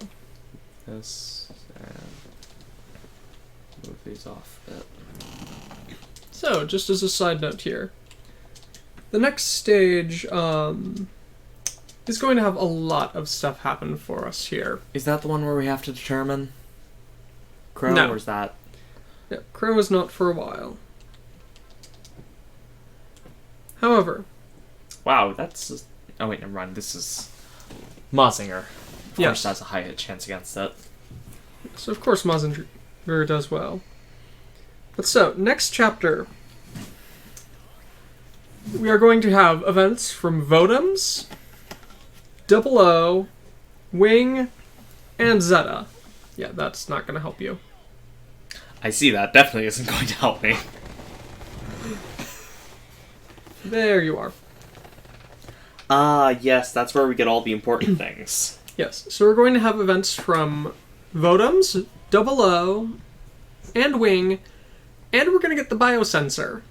This, and move these off a bit. So, just as a side note here, the next stage is going to have a lot of stuff happen for us here. Is that the one where we have to determine Crow, No. or is that... Yeah, Crow is not for a while. However... Wow, that's... Oh wait, never mind, this is... Mazinger. Of course has a high hit chance against it. So of course Mazinger does well. But so, next chapter, we are going to have events from Votems, Double O, Wing, and Zeta. Yeah, that's not going to help you. I see that. Definitely isn't going to help me. There you are. Ah, yes, that's where we get all the important things. Yes, so we're going to have events from Votems, Double O, and Wing, and we're going to get the biosensor.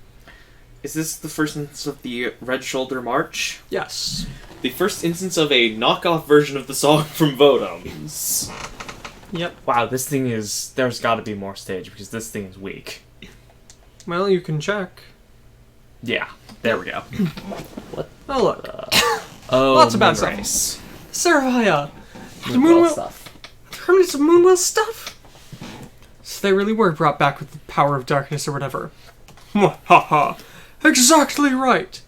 Is this the first instance of the Red Shoulder March? Yes. The first instance of a knockoff version of the song from Votems. Yep. Wow, this thing is... There's got to be more stage, because this thing is weak. Well, you can check. Yeah, there we go. What? Oh, look. Oh, Lots of bad stuff. Servia! The Moonwell Moonwell stuff. The remnants of Moonwell stuff? So they really were brought back with the power of darkness or whatever. Ha ha! Exactly right!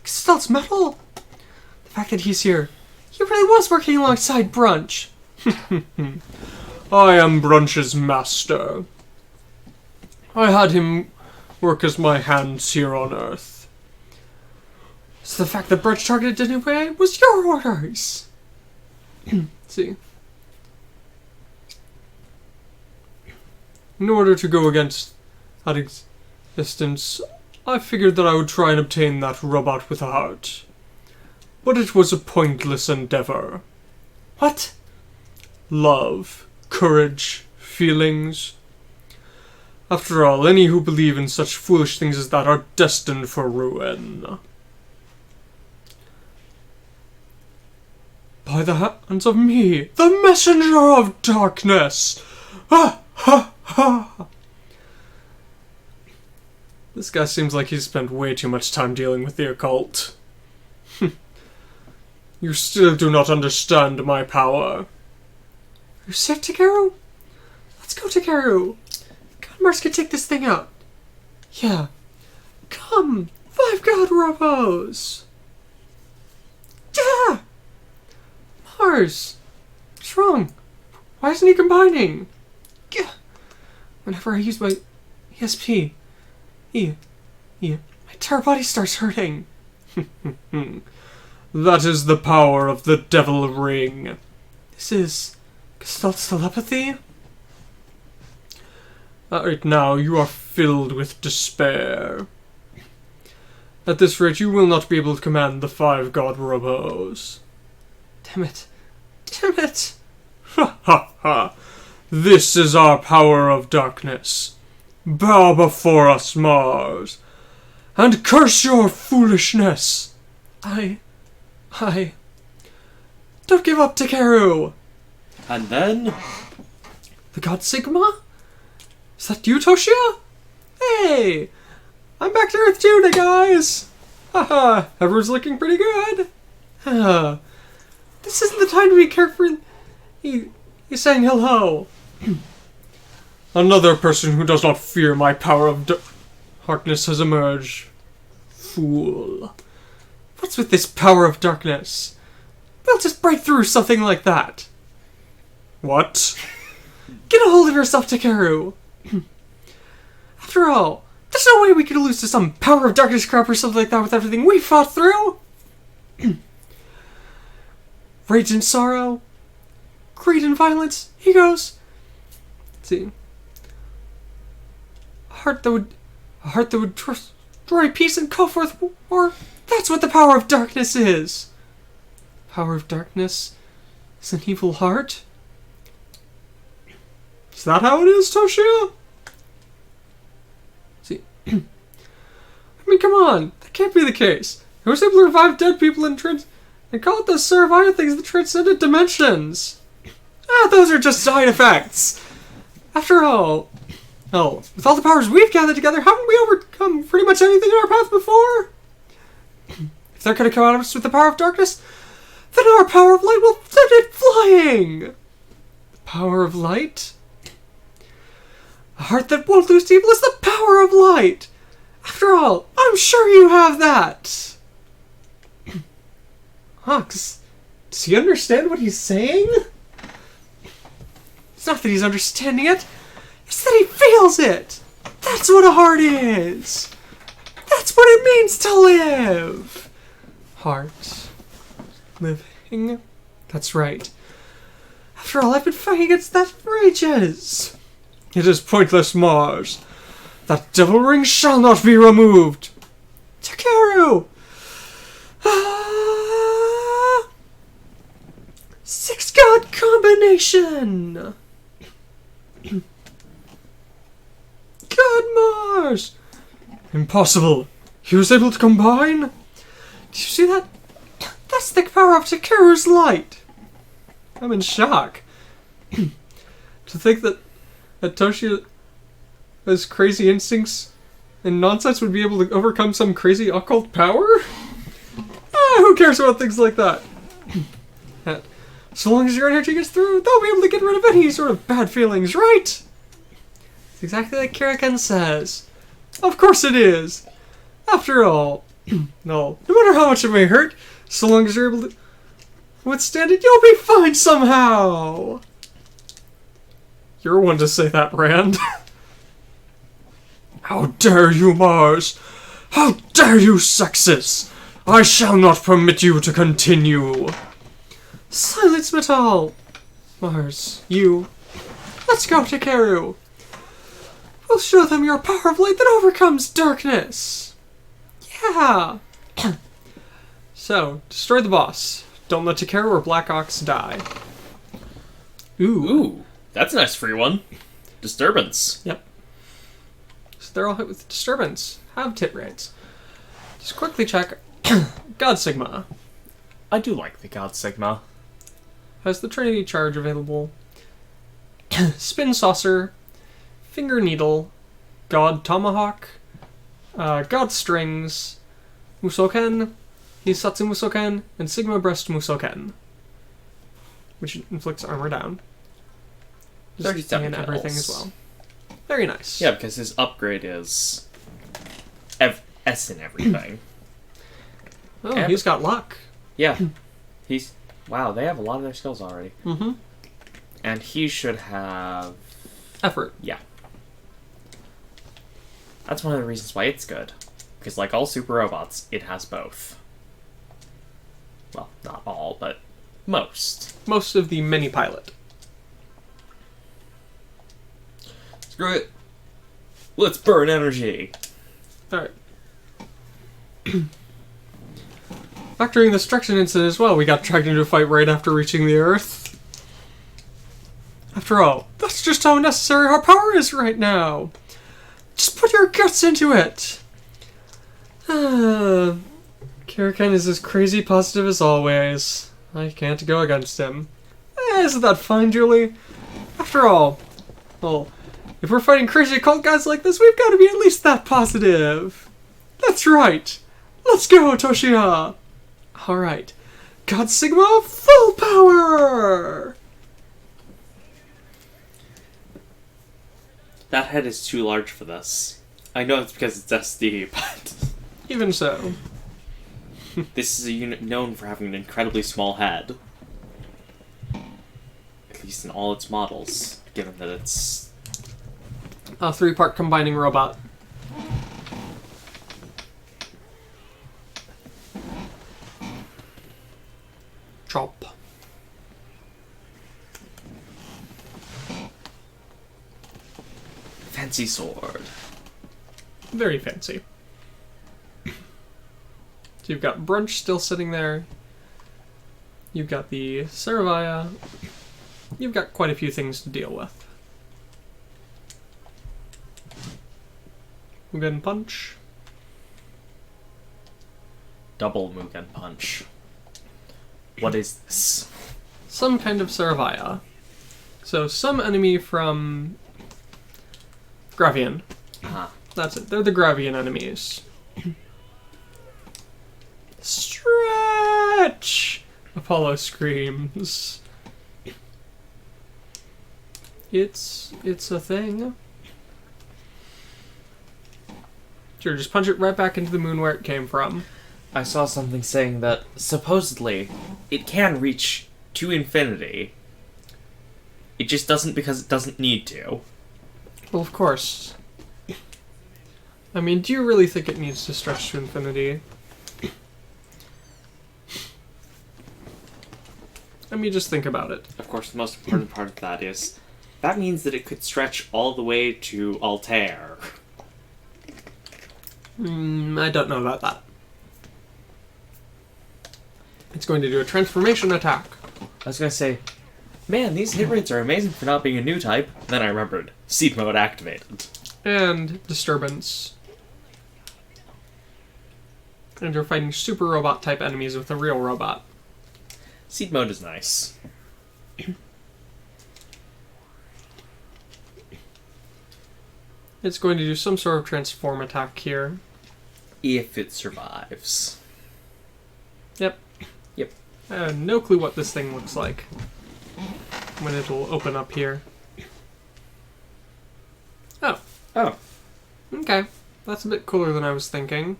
Gestalt's metal? The fact that he's here, he really was working alongside Brunch. I am Brunch's master. I had him work as my hands here on Earth. So the fact that Brunch targeted anyway was your orders. See. In order to go against that existence, I figured that I would try and obtain that robot with a heart. But it was a pointless endeavor. What? Love, courage, feelings. After all, any who believe in such foolish things as that are destined for ruin. By the hands of me, the messenger of darkness! Ha ha ha! This guy seems like he's spent way too much time dealing with the occult. You still do not understand my power. You sick, Takeru? Let's go, Takeru. God, Mars can take this thing out. Yeah. Come, 5 God Robos. Yeah! Mars! What's wrong? Why isn't he combining? Yeah. Whenever I use my ESP, my entire body starts hurting. That is the power of the Devil Ring. This is Gestalt's telepathy? Right now, you are filled with despair. At this rate, you will not be able to command the 5 God Robos. Damn it. Damn it! Ha ha ha! This is our power of darkness. Bow before us, Mars, and curse your foolishness. Don't give up, Takeru! And then... The God Sigma? Is that you, Toshiya? Hey! I'm back to Earth too, guys! Haha, everyone's looking pretty good. This isn't the time to be careful. He's saying hello. Another person who does not fear my power of darkness has emerged. Fool. What's with this power of darkness? They'll just break through something like that. What? Get a hold of yourself, Takeru. After all, there's no way we could lose to some power of darkness crap or something like that with everything we fought through. Rage and sorrow, greed and violence, egos. Let's see. A heart that would destroy peace and call forth war. That's what the power of darkness is. Power of darkness is an evil heart. Is that how it is, Toshiya? See, I mean, come on, that can't be the case. I was able to revive dead people and call it the Saravaya things that transcended dimensions. Those are just side effects. After all, with all the powers we've gathered together, haven't we overcome pretty much anything in our path before? If they're going to come at us with the power of darkness, then our power of light will send it flying! The power of light? A heart that won't lose to evil is the power of light! After all, I'm sure you have that! Does he understand what he's saying? It's not that he's understanding it, it's that he feels it! That's what a heart is! That's what it means to live! Heart. Living. That's right. After all, I've been fighting against that for ages. It is pointless, Mars. That devil ring shall not be removed. Takeru! 6 God combination! God, Mars! Impossible. He was able to combine? Did you see that? That's the power of Takeru's light. I'm in shock. To think that Toshiya's crazy instincts and nonsense would be able to overcome some crazy occult power? Who cares about things like that? So long as your energy gets through, they'll be able to get rid of any sort of bad feelings, right? It's exactly like Kirikan says. Of course it is. After all, no matter how much it may hurt, so long as you're able to withstand it. You'll be fine somehow. You're one to say that, Rand. How dare you, Mars? How dare you, Sexus? I shall not permit you to continue. Silence, Metal. Mars, you. Let's go, Takeru. We'll show them your power of light that overcomes darkness. Yeah. So, destroy the boss. Don't let Takeru or Black Ox die. Ooh, that's a nice free one. Disturbance. Yep. So they're all hit with disturbance. Have tit rates. Just quickly check. God Sigma I do like the God Sigma. has the Trinity charge available. Spin Saucer, Finger Needle, God Tomahawk, God Strings, Musoken, Hisatsu Musoken, and Sigma Breast Musoken, which inflicts armor down. Just 37 and everything kills. as well. Very nice. Yeah, because his upgrade is S in everything. Oh, And- he's got luck. Yeah. He's... Wow, they have a lot of their skills already. Mm-hmm. And he should have... Effort. Yeah. That's one of the reasons why it's good. Because like all super robots, it has both. Well, not all, but most. Most of the mini pilot. Screw it. Let's burn energy. Alright. Factoring the destruction incident as well, we got dragged into a fight right after reaching the Earth. After all, that's just how necessary our power is right now. Just put your guts into it. Kiraken is as crazy positive as always. I can't go against him. Isn't that fine, Julie? After all, well, if we're fighting crazy cult guys like this, we've got to be at least that positive. That's right. Let's go, Toshiya. Alright. God Sigma, full power! That head is too large for this. I know it's because it's SD, but... Even so. This is a unit known for having an incredibly small head. At least in all its models, given that it's... A 3-part combining robot. Chop. Fancy sword. Very fancy. So you've got Brunch still sitting there. You've got the Saravaya. You've got quite a few things to deal with. Mugen Punch. Double Mugen Punch. What is this? Some kind of Saravaya. So some enemy from Gravian. Ah, That's it. They're the Gravian enemies. Stretch! Apollo screams. It's a thing. Sure, just punch it right back into the moon where it came from. I saw something saying that supposedly it can reach to infinity. It just doesn't because it doesn't need to. Well, of course. I mean, do you really think it needs to stretch to infinity? I mean, just think about it. Of course, the most important part of that is that means that it could stretch all the way to Altair. I don't know about that. It's going to do a transformation attack. I was gonna say, man, these hit rates are amazing for not being a new type. Then I remembered, seed mode activated. And disturbance. And you're fighting super robot type enemies with a real robot. Seed mode is nice. It's going to do some sort of transform attack here. If it survives. Yep. Yep. I have no clue what this thing looks like when it'll open up here. Oh, Oh. okay. That's a bit cooler than I was thinking.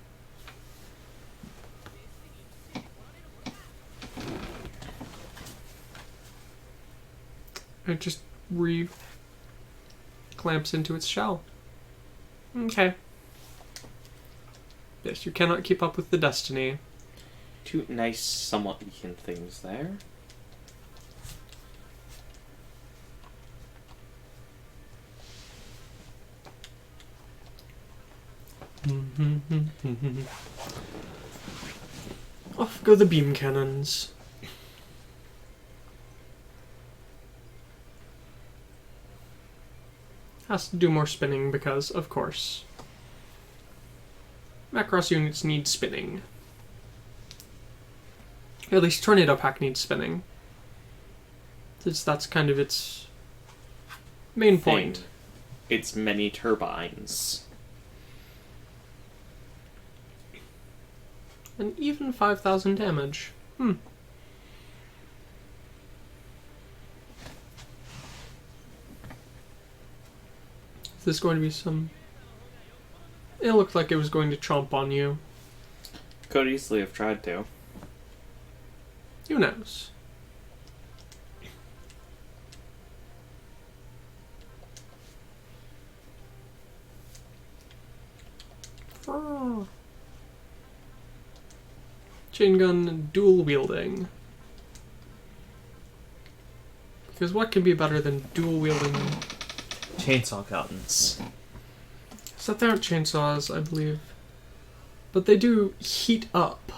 It just clamps into its shell. Okay. Yes, you cannot keep up with the destiny. Two nice, somewhat weakened things there. Off go the beam cannons. Has to do more spinning because, of course, Macross units need spinning. At least Tornado Pack needs spinning. Since that's kind of its main point. It's many turbines. And even 5,000 damage. Is this going to be some... It looked like it was going to chomp on you. Could easily have tried to. Who knows? Oh. Chain gun dual wielding. Because what can be better than dual wielding? Chainsaw guns. Except they aren't chainsaws, I believe. But they do heat up.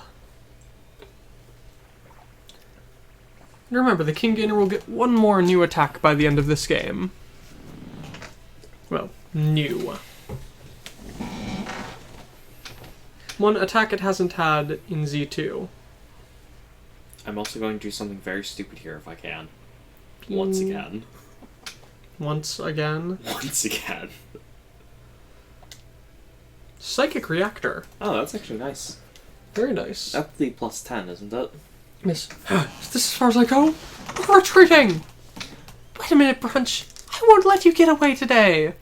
And remember, the King Gainer will get one more new attack by the end of this game. Well, new. One attack it hasn't had in Z2. I'm also going to do something very stupid here if I can. Once again. Once again. Once again. Psychic Reactor. Oh, that's actually nice. Very nice. That's the +10, isn't it? Miss, is this as far as I go? We're retreating! Wait a minute, Brunch. I won't let you get away today.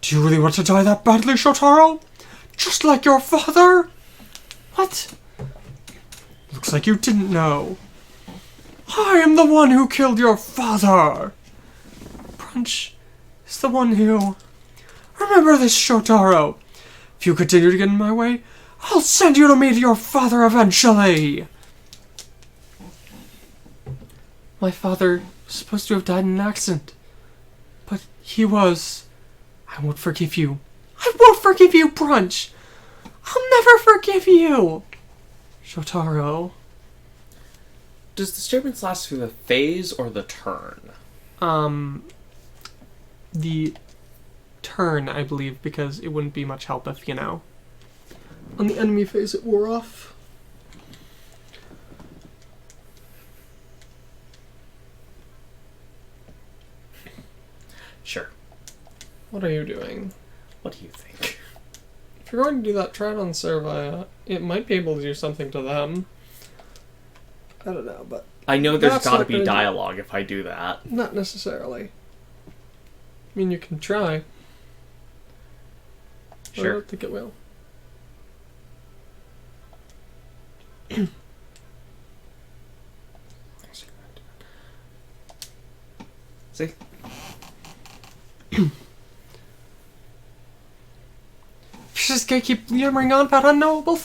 Do you really want to die that badly, Shotaro? Just like your father? What? Looks like you didn't know. I am the one who killed your father. Brunch is the one who... Remember this, Shotaro. If you continue to get in my way, I'll send you to meet your father eventually. My father was supposed to have died in an accident. But he was... I won't forgive you. I won't forgive you, Brunch! I'll never forgive you! Shotaro. Does disturbance last through the phase or the turn? The turn, I believe, because it wouldn't be much help if, on the enemy phase it wore off. Sure. What are you doing? What do you think? If you're going to do that, try it on Servia. It might be able to do something to them. I don't know, but... I know there's gotta be dialogue if I do that. Not necessarily. I mean, you can try. But Sure. I don't think it will. See? If you just gonna keep yammering on about unknowable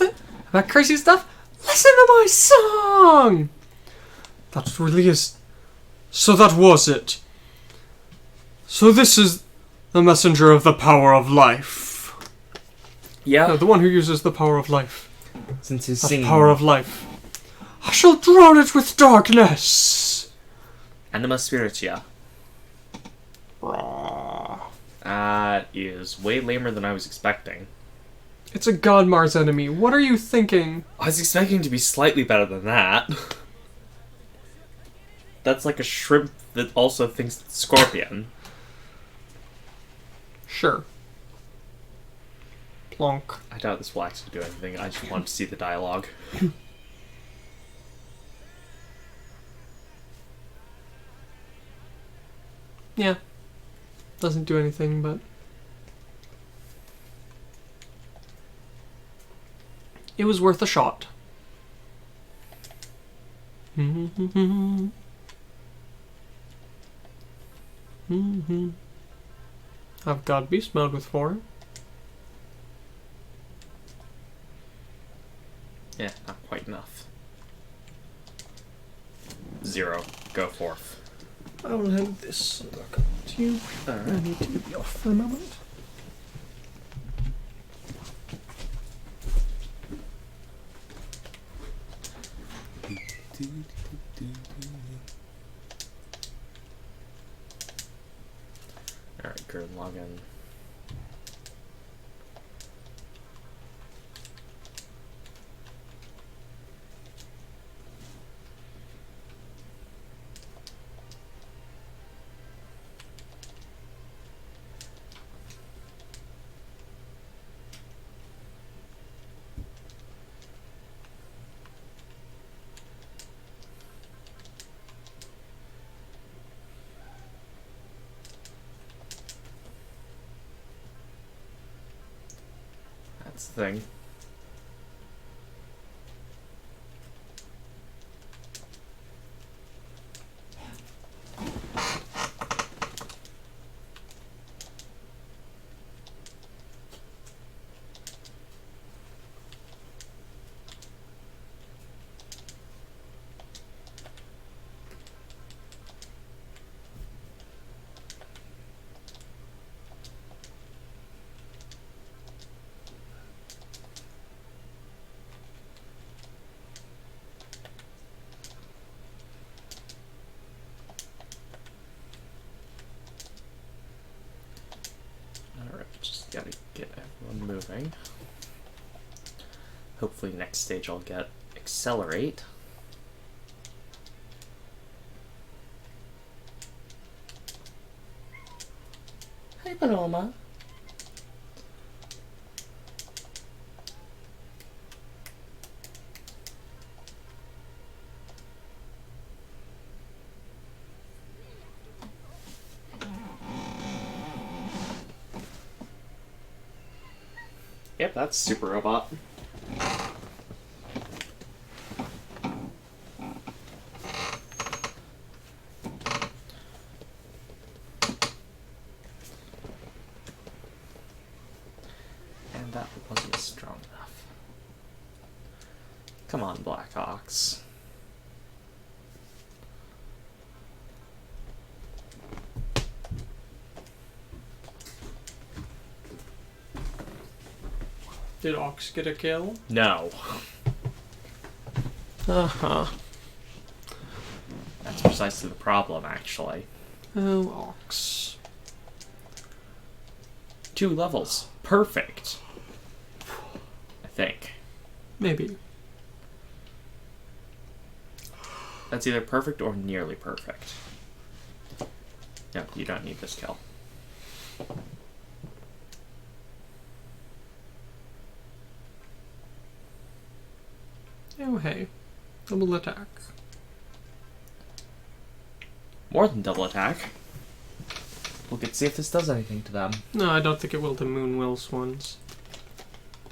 about crazy stuff, listen to my song! That really is... So that was it. So this is the messenger of the power of life. Yeah. No, the one who uses the power of life. Since he's The singing... power of life. I shall drown it with darkness. Anima Spiritia. That is way lamer than I was expecting. It's a God Mars enemy. What are you thinking? I was expecting to be slightly better than that. That's like a shrimp that also thinks it's a scorpion. Sure. Plonk. I doubt this will actually do anything. I just wanted to see the dialogue. Yeah. Doesn't do anything, but... It was worth a shot. I've got beast mode with 4. Yeah, not quite enough. 0. Go forth. I will hand this back up to you. Alright. I need to be off for a moment. Alright, Gurn, log in. That's the thing. Alright, just gotta get everyone moving. Hopefully next stage I'll get accelerate. Hey, Paloma. Yep, that's Super Robot. And that wasn't strong enough. Come on, Blackhawks. Did Ox get a kill? No. Uh-huh. That's precisely the problem, actually. Oh, Ox. 2 levels. Perfect. I think. Maybe. That's either perfect or nearly perfect. No, you don't need this kill. Oh, hey. Double attack. More than double attack. We'll get to see if this does anything to them. No, I don't think it will to Moonwill's ones.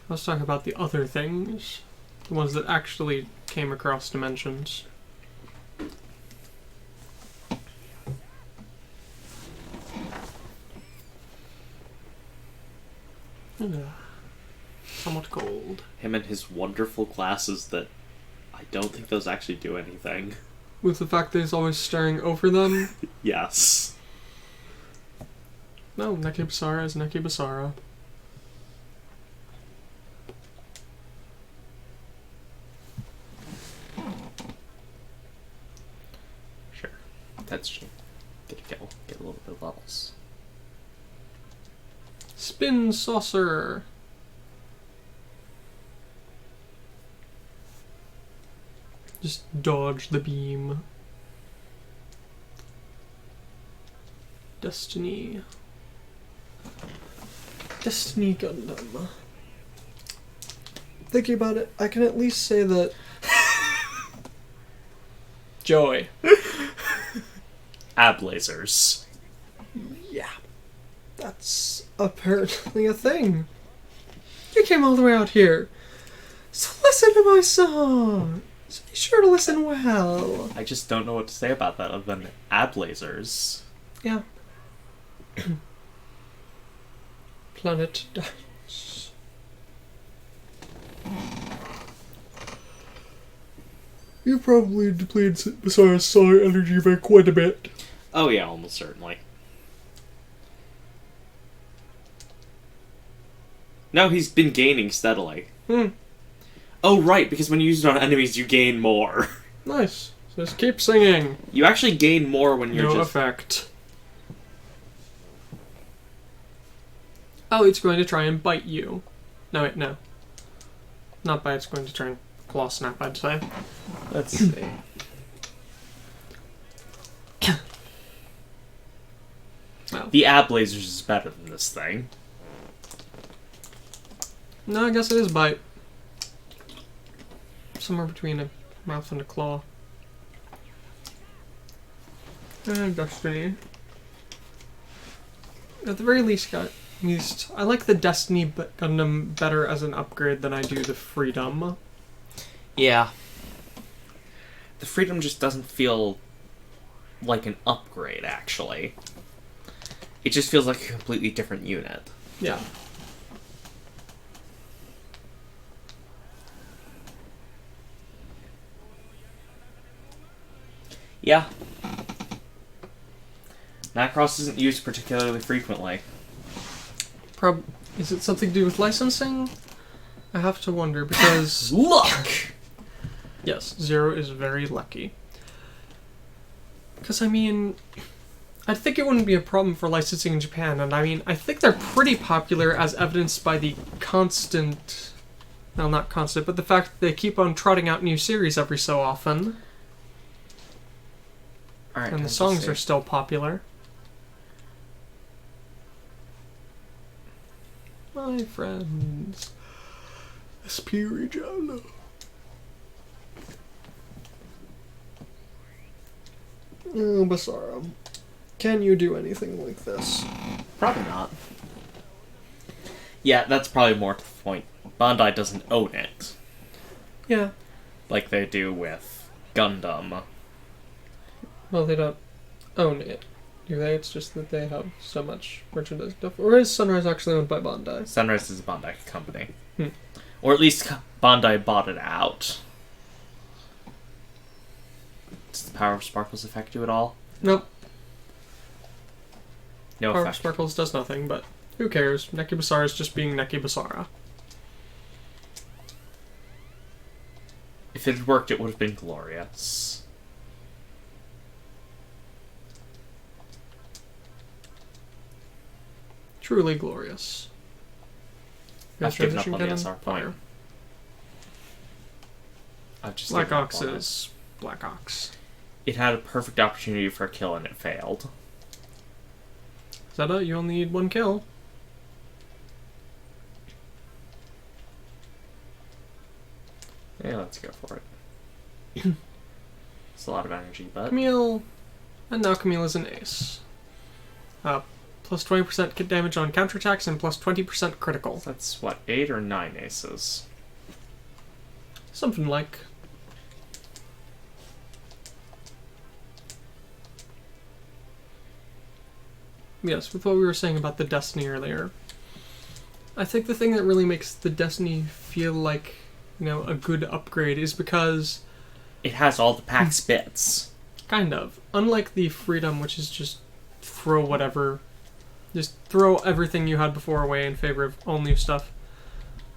Let's talk about the other things. The ones that actually came across dimensions. Somewhat cold. Him and his wonderful glasses that I don't think those actually do anything. With the fact that he's always staring over them. Yes. No, Neki Basara is Neki Basara. Sure. That's true. Get a kill. Get a little bit of levels. Spin Saucer! Just dodge the beam. Destiny. Destiny Gundam. Thinking about it, I can at least say that... Joy. Ab lasers. Yeah. That's apparently a thing. You came all the way out here. So listen to my song. So be sure to listen well. I just don't know what to say about that other than ab lasers. Yeah. Planet Dance. You probably depleted Basara's solar energy by quite a bit. Oh yeah, almost certainly. No, he's been gaining steadily. Oh right, because when you use it on enemies, you gain more. Nice. Just keep singing. You actually gain more when you're No just... effect. Oh, it's going to try and bite you. No, wait, no. Not bite, it's going to try and claw snap, I'd say. Let's see. Well. The ab lasers is better than this thing. No, I guess it is bite. Somewhere between a mouth and a claw. Destiny. At the very least, I like the Destiny Gundam better as an upgrade than I do the Freedom. Yeah. The Freedom just doesn't feel like an upgrade, actually. It just feels like a completely different unit. Yeah. Yeah. Macross isn't used particularly frequently. Is it something to do with licensing? I have to wonder, because... Luck! Yes, Zero is very lucky. Because, I mean... I think it wouldn't be a problem for licensing in Japan, and I mean, I think they're pretty popular as evidenced by the constant... Well, not constant, but the fact that they keep on trotting out new series every so often. Alright, And the songs are still popular. My friends. SP region. Oh, Basara. Can you do anything like this? Probably not. Yeah, that's probably more to the point. Bandai doesn't own it. Yeah. Like they do with Gundam. Well, they don't own it, do they? It's just that they have so much merchandise stuff. Or is Sunrise actually owned by Bandai? Sunrise is a Bandai company. Or at least Bandai bought it out. Does the Power of Sparkles affect you at all? Nope. No Power of effect. Sparkles does nothing, but who cares? Neki Basara is just being Neki Basara. If it had worked, it would have been glorious. Truly glorious. I've given up Transition on the cannon, SR fire. point. I've just Black given up Ox on is Black Ox. it. It had a perfect opportunity for a kill and it failed. Zeta, you only need one kill. Yeah, let's go for it. It's a lot of energy, but... Camille. And now Camille is an ace. Plus 20% kit damage on counterattacks and plus 20% critical. That's, what, 8 or 9 aces? Something like. Yes, with what we were saying about the Destiny earlier. I think the thing that really makes the Destiny feel like, you know, a good upgrade is because... It has all the pack's bits. Kind of. Unlike the Freedom, which is just throw whatever... Just throw everything you had before away in favor of all new stuff.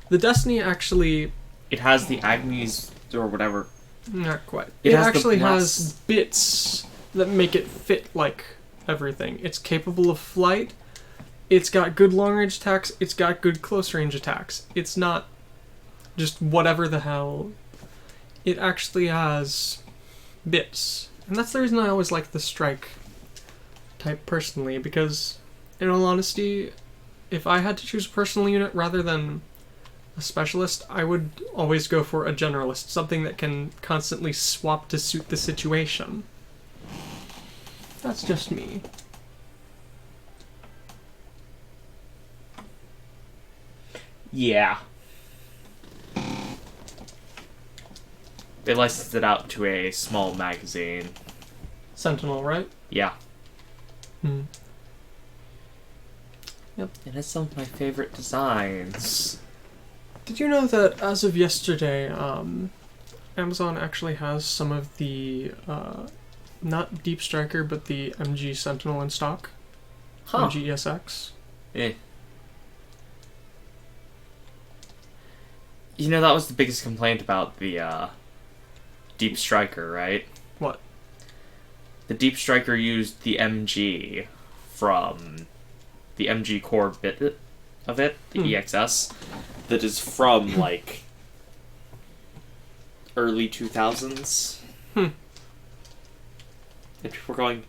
The Destiny actually... It has the Agnes, or whatever. Not quite. It It has the actually blast- has bits that make it fit like everything. It's capable of flight. It's got good long-range attacks. It's got good close-range attacks. It's not just whatever the hell. It actually has bits. And that's the reason I always like the strike type personally, because in all honesty, if I had to choose a personal unit rather than a specialist, I would always go for a generalist, something that can constantly swap to suit the situation. That's just me. Yeah. They licensed it out to a small magazine. Sentinel, right? Yeah. Yep. It has some of my favorite designs. Did you know that as of yesterday, Amazon actually has some of the, not Deep Striker, but the MG Sentinel in stock? Huh. MG ESX. Eh. You know, that was the biggest complaint about the, Deep Striker, right? What? The Deep Striker used the MG from the MG core bit of it, the EXS, that is from, like, early 2000s. And people were going,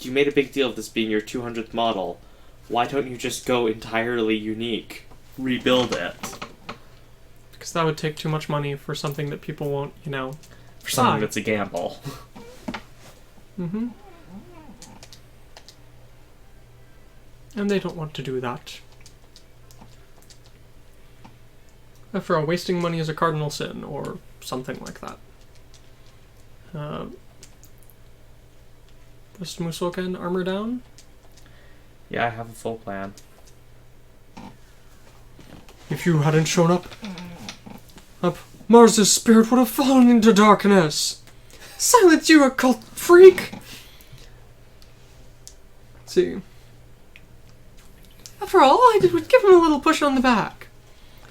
you made a big deal of this being your 200th model. Why don't you just go entirely unique? Rebuild it. Because that would take too much money for something that people won't, you know... For something that's a gamble. Mm-hmm. And they don't want to do that. After all, wasting money is a cardinal sin, or something like that. Was Musoken armor down? Yeah, I have a full plan. If you hadn't shown up, Mars' spirit would have fallen into darkness. Silence, you occult freak! Let's see. After all I did was give him a little push on the back.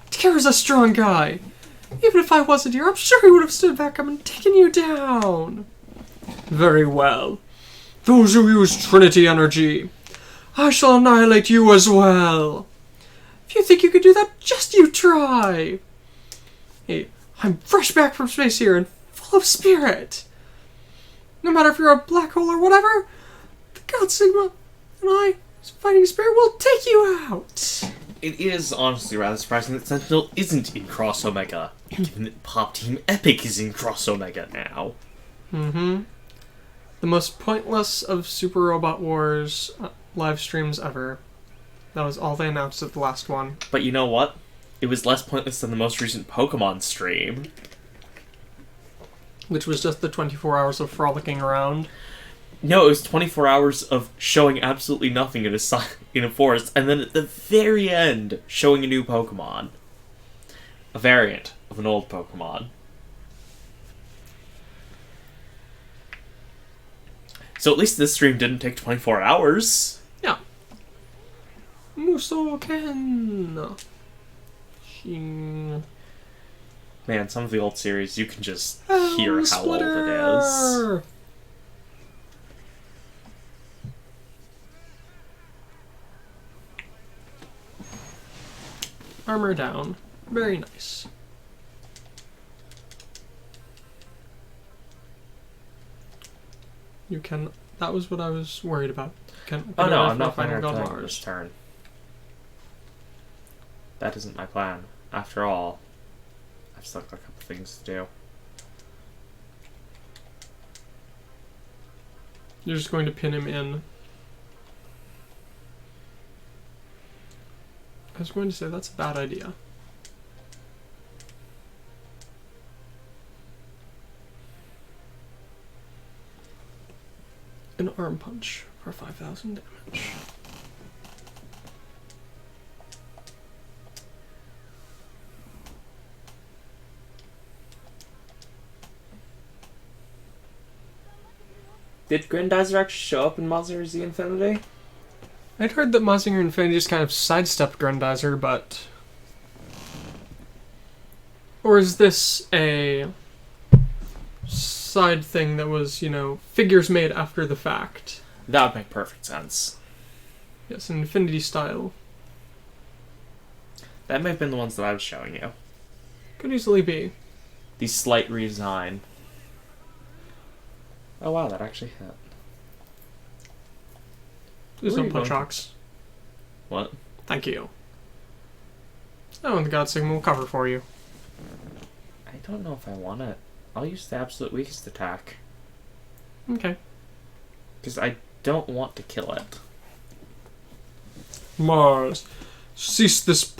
Tier's a strong guy. Even if I wasn't here, I'm sure he would have stood back up and taken you down. Very well. Those who use Trinity energy, I shall annihilate you as well. If you think you can do that, just you try. Hey, I'm fresh back from space here and full of spirit. No matter if you're a black hole or whatever, the God Sigma and I, as fighting spirit, will take you out. It is honestly rather surprising that Sentinel isn't in Cross Omega, given that Pop Team Epic is in Cross Omega now. Mm-hmm. The most pointless of Super Robot Wars live streams ever. That was all they announced at the last one. But you know what? It was less pointless than the most recent Pokemon stream. Which was just the 24 hours of frolicking around. No, it was 24 hours of showing absolutely nothing in a forest, and then at the very end, showing a new Pokemon. A variant of an old Pokemon. So at least this stream didn't take 24 hours. Yeah. Musoken. Man, some of the old series, you can just hear how old it is. Armor down. Very nice. You can... That was what I was worried about. Oh no, I'm not planning on playing this turn. That isn't my plan. After all, I've still got a couple things to do. You're just going to pin him in. I was going to say that's a bad idea. An arm punch for 5,000 damage. Did Grandizer actually show up in Mazinger Z Infinity? I'd heard that Mazinger Infinity just kind of sidestepped Grandizer, but... Or is this a side thing that was, you know, figures made after the fact? That would make perfect sense. Yes, an Infinity style. That may have been the ones that I was showing you. Could easily be. The slight redesign. Oh wow, that actually hit. There's no punch hawks. What? Thank you. Oh, and the God Sigma will cover for you. I don't know if I want it. I'll use the absolute weakest attack. Okay. Because I don't want to kill it. Mars, cease this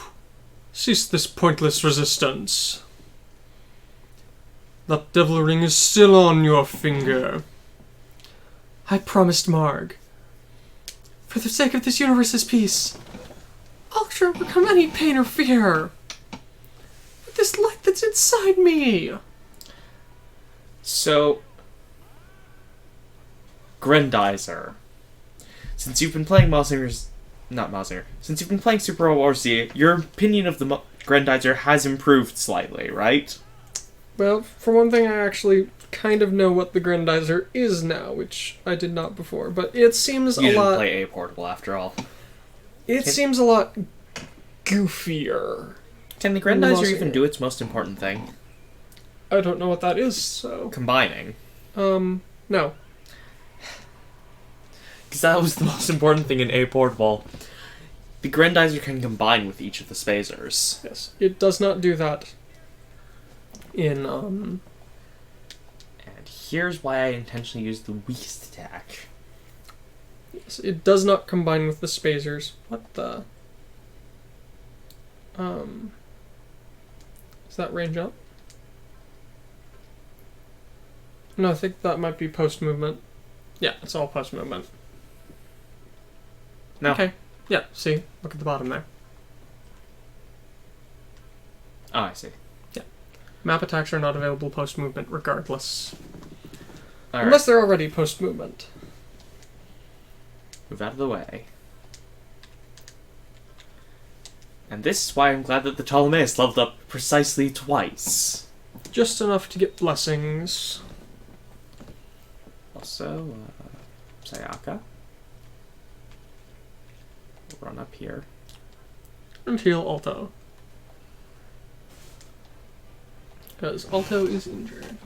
pointless resistance. That devil ring is still on your finger. I promised Marg. For the sake of this universe's peace, I'll overcome any pain or fear. With this light that's inside me. So, Grendizer. Since you've been playing since you've been playing Super Wars Z, your opinion of the Grendizer has improved slightly, right? Well, for one thing, I actually kind of know what the Grendizer is now, which I did not before. But it seems You a didn't lot. play A Portable after all. It seems a lot goofier. Can the Grendizer even do its most important thing? I don't know what that is, so. Combining. No. Because that was the most important thing in A Portable. The Grendizer can combine with each of the spacers. Yes. It does not do that in, And here's why I intentionally used the weakest attack. Yes, it does not combine with the spacers. What the? Is that range up? No, I think that might be post-movement. Yeah, it's all post-movement. No. Okay. Yeah, see? Look at the bottom there. Oh, I see. Yeah. Map attacks are not available post-movement regardless. Alright. Unless they're already post-movement. Move out of the way. And this is why I'm glad that the Ptolemaeus leveled up precisely twice. Just enough to get blessings. Also, Sayaka. We'll run up here. And heal Alto. Because Alto is injured.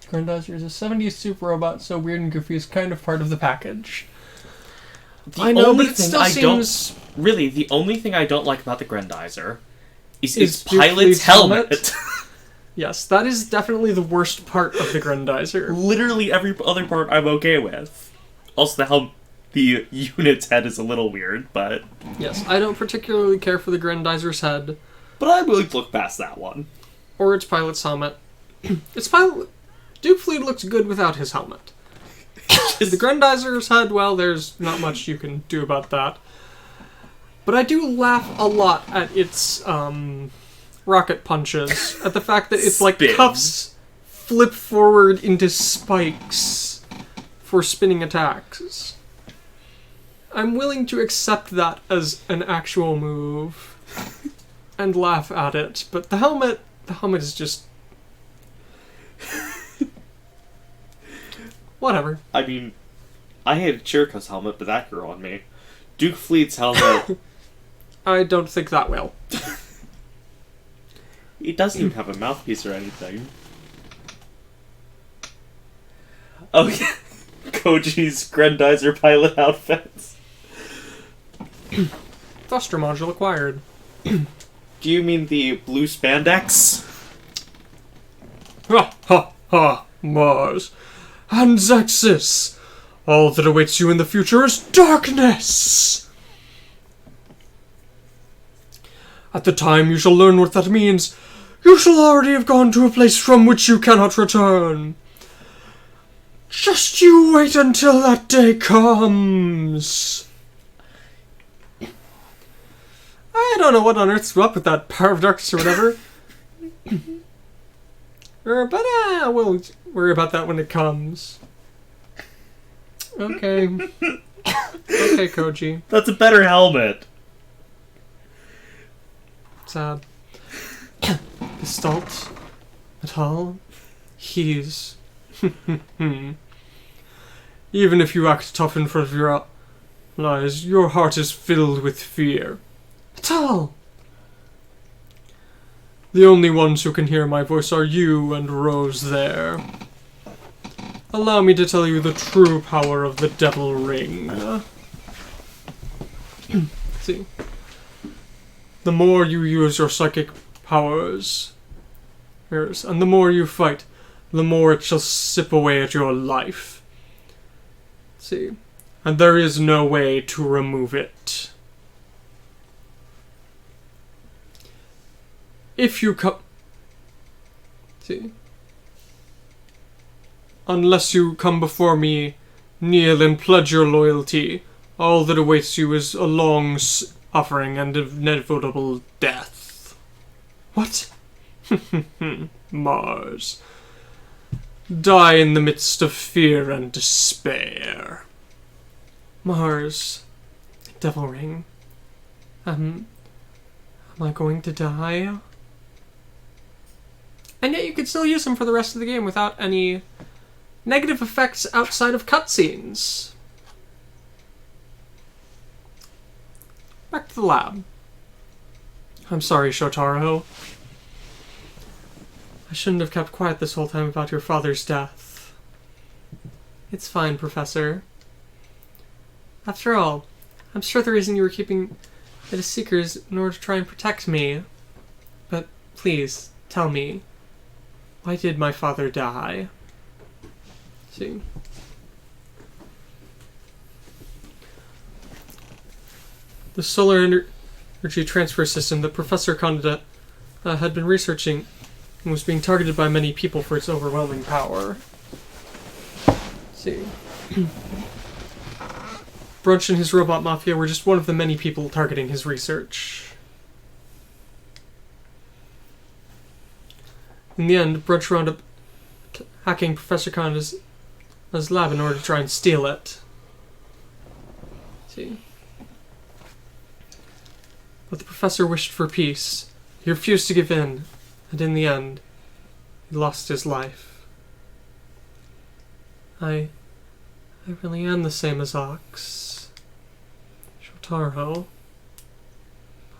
Grendizer is a 70s super robot, so weird and goofy is kind of part of the package. I know, but it still seems... Really, the only thing I don't like about the Grendizer is its Duke pilot's Fleet's helmet. Yes, that is definitely the worst part of the Grendizer. Literally every other part I'm okay with. Also, the unit's head is a little weird, but... Yes, I don't particularly care for the Grendizer's head. But I'm willing to look past that one. Or its pilot's helmet. Duke Fleet looks good without his helmet. The Grendizer's head, well, there's not much you can do about that. But I do laugh a lot at its, rocket punches. At the fact that its, like, cuffs flip forward into spikes for spinning attacks. I'm willing to accept that as an actual move and laugh at it, but the helmet is just... Whatever. I mean, I hated Chiriko's helmet, but that grew on me. Duke Fleet's helmet... I don't think that will. It doesn't even have a mouthpiece or anything. Oh, yeah. Koji's Grendizer pilot outfits. Thruster module acquired. Do you mean the blue spandex? Ha ha ha, Mars. And Zexis. All that awaits you in the future is darkness. At the time you shall learn what that means, you shall already have gone to a place from which you cannot return. Just you wait until that day comes. I don't know what on earth's up with that power of darkness or whatever. But we'll worry about that when it comes. Okay. Okay, Koji. That's a better helmet. Sad. Gestalt. At all. He's... Even if you act tough in front of your allies, your heart is filled with fear. At all. The only ones who can hear my voice are you and Rose there. Allow me to tell you the true power of the Devil Ring. See. The more you use your psychic powers, and the more you fight, the more it shall sip away at your life. See. And there is no way to remove it. If you come... See. Unless you come before me Kneel and pledge your loyalty. All that awaits you is a long suffering and inevitable death. What? Mars. Die in the midst of fear and despair. Mars. Devil Ring. Am I going to die? And yet you could still use him for the rest of the game without any negative effects outside of cutscenes. Back to the lab. I'm sorry, Shotaro. I shouldn't have kept quiet this whole time about your father's death. It's fine, Professor. After all, I'm sure the reason you were keeping it a secret is in order to try and protect me. But please, tell me, why did my father die? See. The solar energy transfer system that Professor Kanda had been researching and was being targeted by many people for its overwhelming power. See. Brunch and his robot mafia were just one of the many people targeting his research. In the end, Brunch wound up hacking Professor Kanda's lab in order to try and steal it. See. But the professor wished for peace. He refused to give in, and in the end, he lost his life. I really am the same as Ox. Shotaro.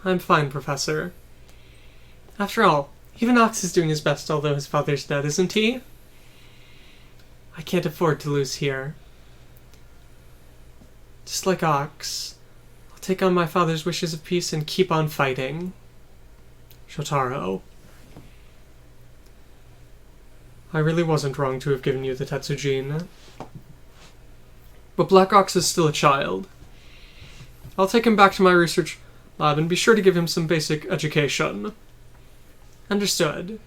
I'm fine, Professor. After all, even Ox is doing his best, although his father's dead, isn't he? I can't afford to lose here. Just like Ox, I'll take on my father's wishes of peace and keep on fighting. Shotaro. I really wasn't wrong to have given you the Tetsujin. But Black Ox is still a child. I'll take him back to my research lab and be sure to give him some basic education. Understood.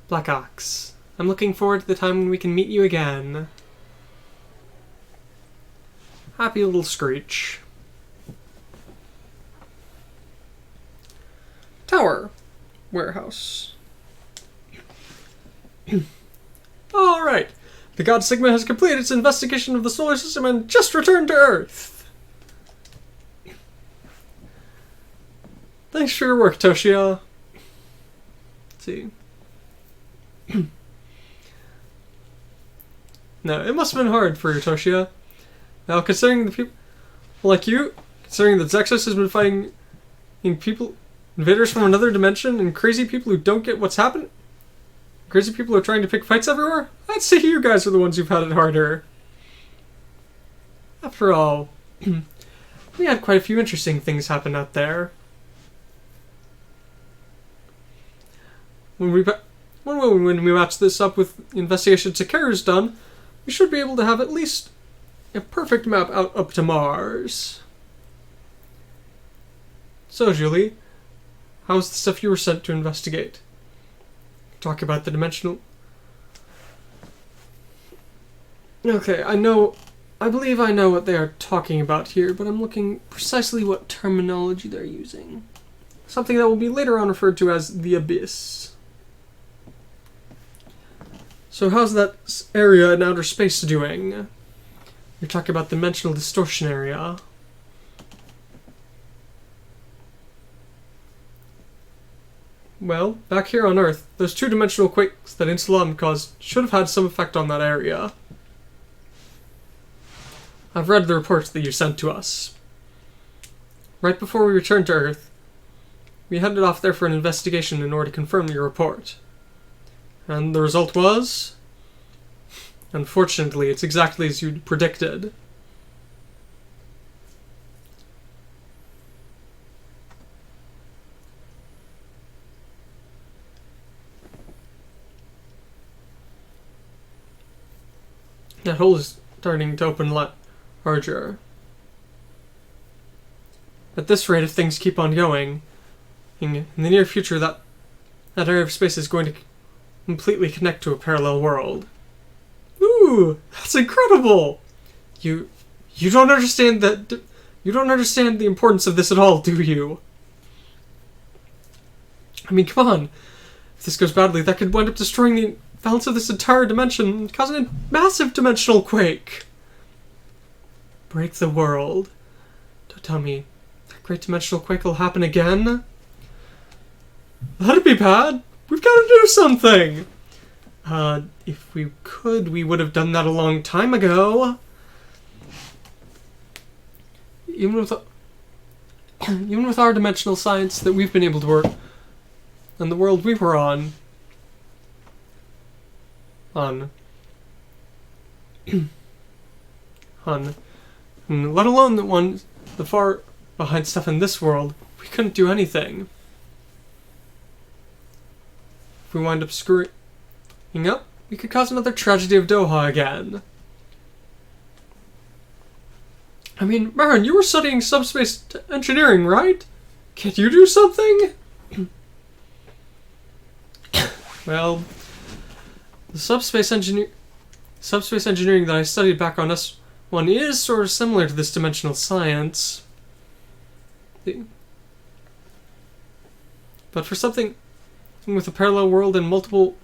Black Ox, I'm looking forward to the time when we can meet you again. Happy little Screech. Tower. Warehouse. Alright. The God Sigma has completed its investigation of the solar system and just returned to Earth. Thanks for your work, Toshiya. Let's see. No, it must have been hard for you, Toshiya. Now, considering the people like you, considering that Zexus has been fighting invaders from another dimension, and crazy people who don't get what's happened, crazy people who are trying to pick fights everywhere, I'd say you guys are the ones who've had it harder. After all, we had quite a few interesting things happen out there. When we match this up with the investigation Takeru's done, we should be able to have at least a perfect map out up to Mars. So, Julie, how's the stuff you were sent to investigate? Talk about the dimensional... Okay, I believe I know what they are talking about here, but I'm looking precisely what terminology they're using. Something that will be later on referred to as the Abyss. So how's that area in outer space doing? You're talking about the dimensional distortion area. Well, back here on Earth, those two-dimensional quakes that Insulan caused should have had some effect on that area. I've read the reports that you sent to us. Right before we returned to Earth, we headed off there for an investigation in order to confirm your report. And the result was... Unfortunately, it's exactly as you predicted. That hole is starting to open larger. At this rate, if things keep on going, in the near future, that area of space is going to completely connect to a parallel world. Woo! Ooh, that's incredible! You don't understand that... You don't understand the importance of this at all, do you? I mean, come on. If this goes badly, that could wind up destroying the balance of this entire dimension, causing a massive dimensional quake. Break the world. Don't tell me that great dimensional quake will happen again. That'd be bad. We've got to do something. If we could, we would have done that a long time ago. Even with our dimensional science that we've been able to work and the world we were on, and let alone the far behind stuff in this world, we couldn't do anything. If we wind up screwing up, we could cause another tragedy of Doha again. I mean, Marin, you were studying subspace engineering, right? Can't you do something? Well, the subspace engineering that I studied back on S1 is sort of similar to this dimensional science. But for something with a parallel world and multiple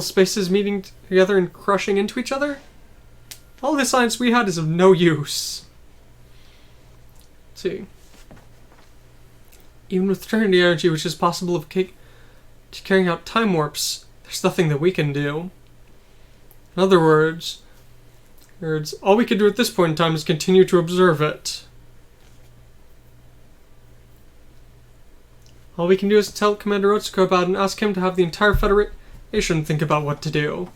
spaces meeting together and crushing into each other, all the science we had is of no use. Let's see. Even with eternity energy, which is possible of carrying out time warps, there's nothing that we can do. In other words, all we can do at this point in time is continue to observe it. All we can do is tell Commander Otsuka about it and ask him to have the entire Federation think about what to do.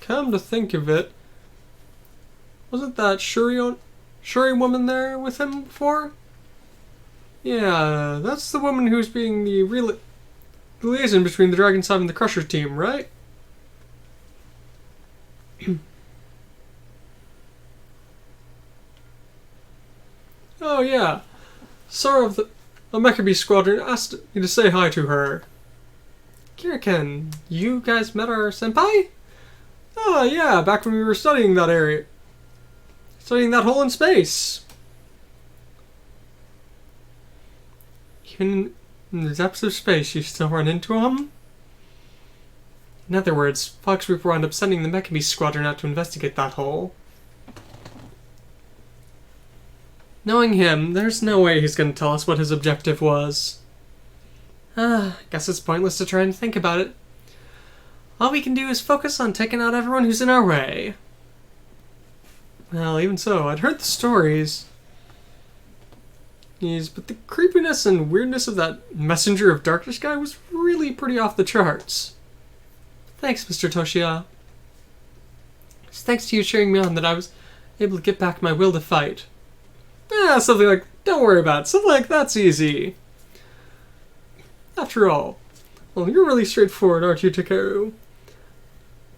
Come to think of it, wasn't that Shuri woman there with him before? Yeah, that's the woman who's being the liaison between the Dragon Side and the Crusher team, right? Oh yeah, Sora of the Mechaba Squadron asked me to say hi to her. Kiriken, you guys met our senpai? Oh yeah, back when we were studying that area. Studying that hole in space. Even in the depths of space, you still run into him? In other words, Fox Group wound up sending the Mechaba Squadron out to investigate that hole. Knowing him, there's no way he's going to tell us what his objective was. Guess it's pointless to try and think about it. All we can do is focus on taking out everyone who's in our way. Well, even so, I'd heard the stories. But the creepiness and weirdness of that messenger of darkness guy was really pretty off the charts. Thanks, Mr. Toshiya. It's thanks to you cheering me on that I was able to get back my will to fight. Something like, don't worry about it. Something like that's easy. After all, well, you're really straightforward, aren't you, Takeru?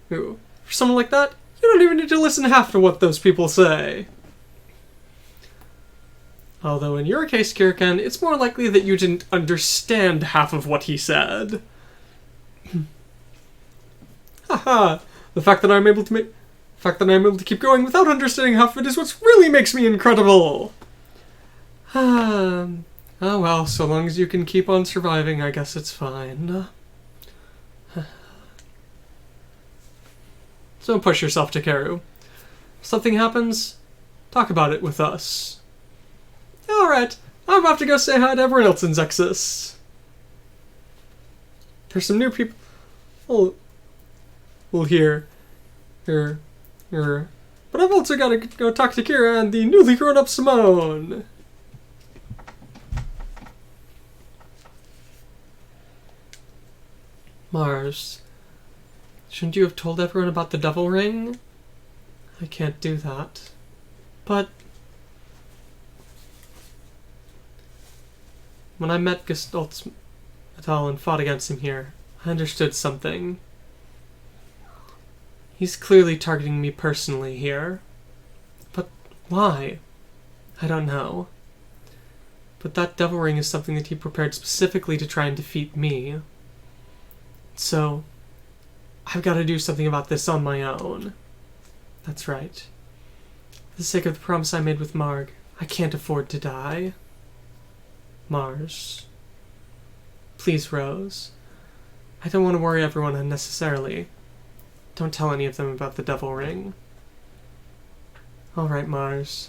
For someone like that, you don't even need to listen half to what those people say. Although in your case, Kiriken, it's more likely that you didn't understand half of what he said. Haha! The fact that I'm able to keep going without understanding half of it is what really makes me incredible. Oh well, so long as you can keep on surviving, I guess it's fine. So don't push yourself, Takeru. If something happens, talk about it with us. Alright, I'm about to go say hi to everyone else in Zexus. There's some new people here. But I've also got to go talk to Kira and the newly grown up Simone. Mars, shouldn't you have told everyone about the Devil Ring? I can't do that. But when I met Gestalt Metal and fought against him here, I understood something. He's clearly targeting me personally here. But why? I don't know. But that Devil Ring is something that he prepared specifically to try and defeat me. So, I've got to do something about this on my own. That's right. For the sake of the promise I made with Marg, I can't afford to die. Mars. Please, Rose. I don't want to worry everyone unnecessarily. Don't tell any of them about the devil ring. Alright, Mars.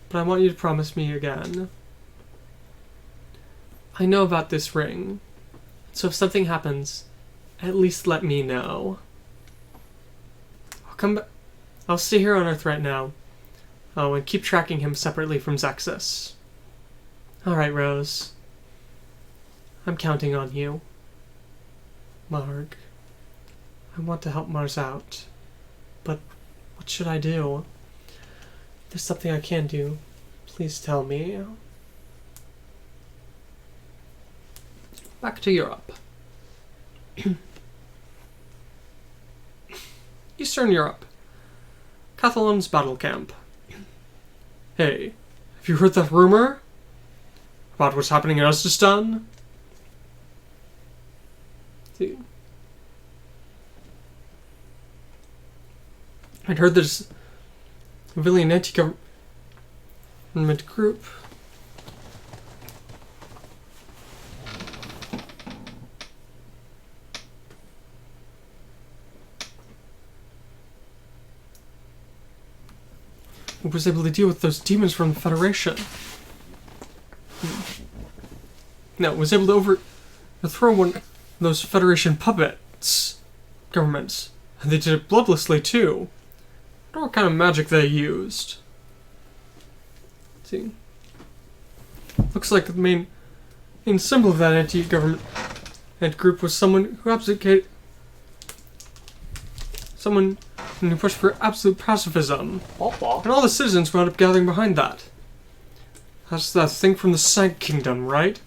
But I want you to promise me again. I know about this ring, so if something happens, at least let me know. I'll come back. I'll stay here on Earth right now. Oh, and keep tracking him separately from Zexus. Alright, Rose. I'm counting on you. Marg. I want to help Mars out. But what should I do? If there's something I can do, please tell me. Back to Europe. Eastern Europe. Cathalon's battle camp. Hey, have you heard that rumor? About what's happening in Uzbekistan? See. I'd heard there's a villain anti-government group who was able to deal with those demons from the Federation. No, was able to overthrow one of those Federation puppets governments. And they did it bloodlessly too. I don't know what kind of magic they used. Let's see. Looks like the main symbol of that anti-government group was someone who abdicated. Someone who pushed for absolute pacifism. And all the citizens wound up gathering behind that. That's that thing from the Sank Kingdom, right?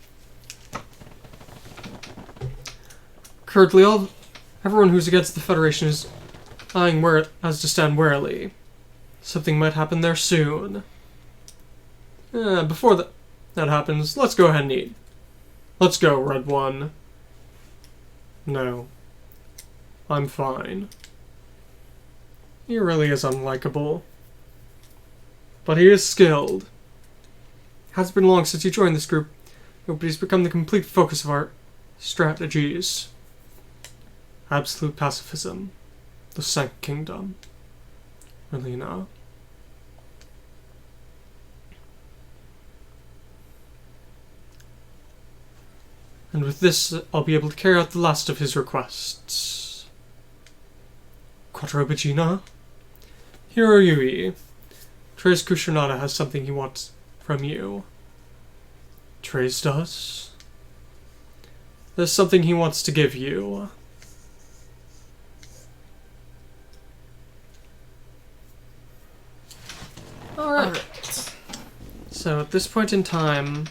Currently, everyone who's against the Federation is eyeing where it has to stand warily. Something might happen there soon. Before that happens, let's go ahead and eat. Let's go, Red One. No. I'm fine. He really is unlikable. But he is skilled. Has been long since he joined this group, but he's become the complete focus of our strategies. Absolute pacifism. The Sank Kingdom. Relina. And with this, I'll be able to carry out the last of his requests. Quattro Bagina? Hiro Yui. Trace Kushonada has something he wants from you. Trace does? There's something he wants to give you. Alright. So at this point in time...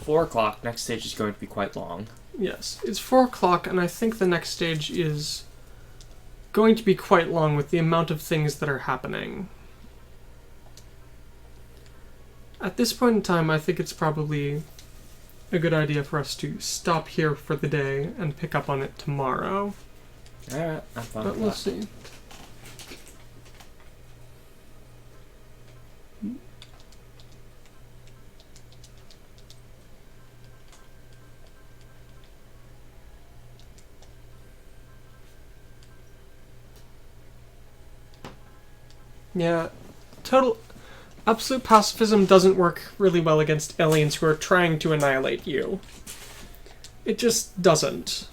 4 o'clock. Next stage is going to be quite long. Yes, it's 4 o'clock, and I think the next stage is going to be quite long with the amount of things that are happening. At this point in time, I think it's probably a good idea for us to stop here for the day and pick up on it tomorrow. Alright, I'm fine with But we'll that. see. Yeah, absolute pacifism doesn't work really well against aliens who are trying to annihilate you. It just doesn't.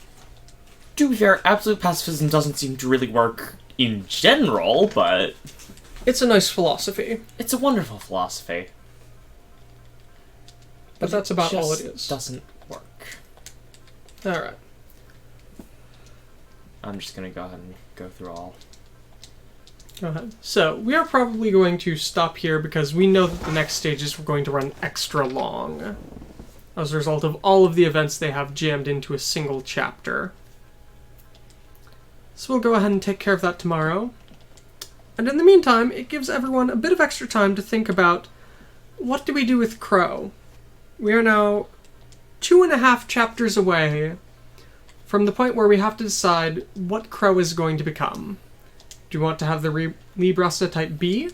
To be fair, absolute pacifism doesn't seem to really work in general, but... It's a nice philosophy. It's a wonderful philosophy. But that's about all it just is. Doesn't work. Alright. I'm just gonna go ahead and go through all. Go ahead. So, we are probably going to stop here because we know that the next stages were going to run extra long as a result of all of the events they have jammed into a single chapter. So we'll go ahead and take care of that tomorrow. And in the meantime, it gives everyone a bit of extra time to think about what do we do with Crow? We are now 2.5 chapters away from the point where we have to decide what Crow is going to become. Do you want to have the Librasta Type B,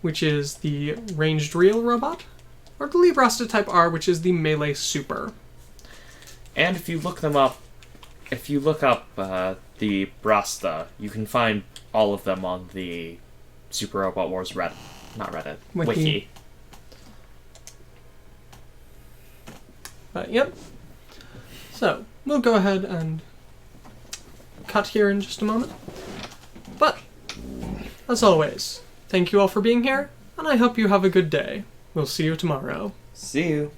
which is the ranged real robot, or the Librasta Type R, which is the melee super? And if you look them up, if you look up the Brasta, you can find all of them on the Super Robot Wars Wiki. Yep. So, we'll go ahead and cut here in just a moment. But, as always, thank you all for being here, and I hope you have a good day. We'll see you tomorrow. See you.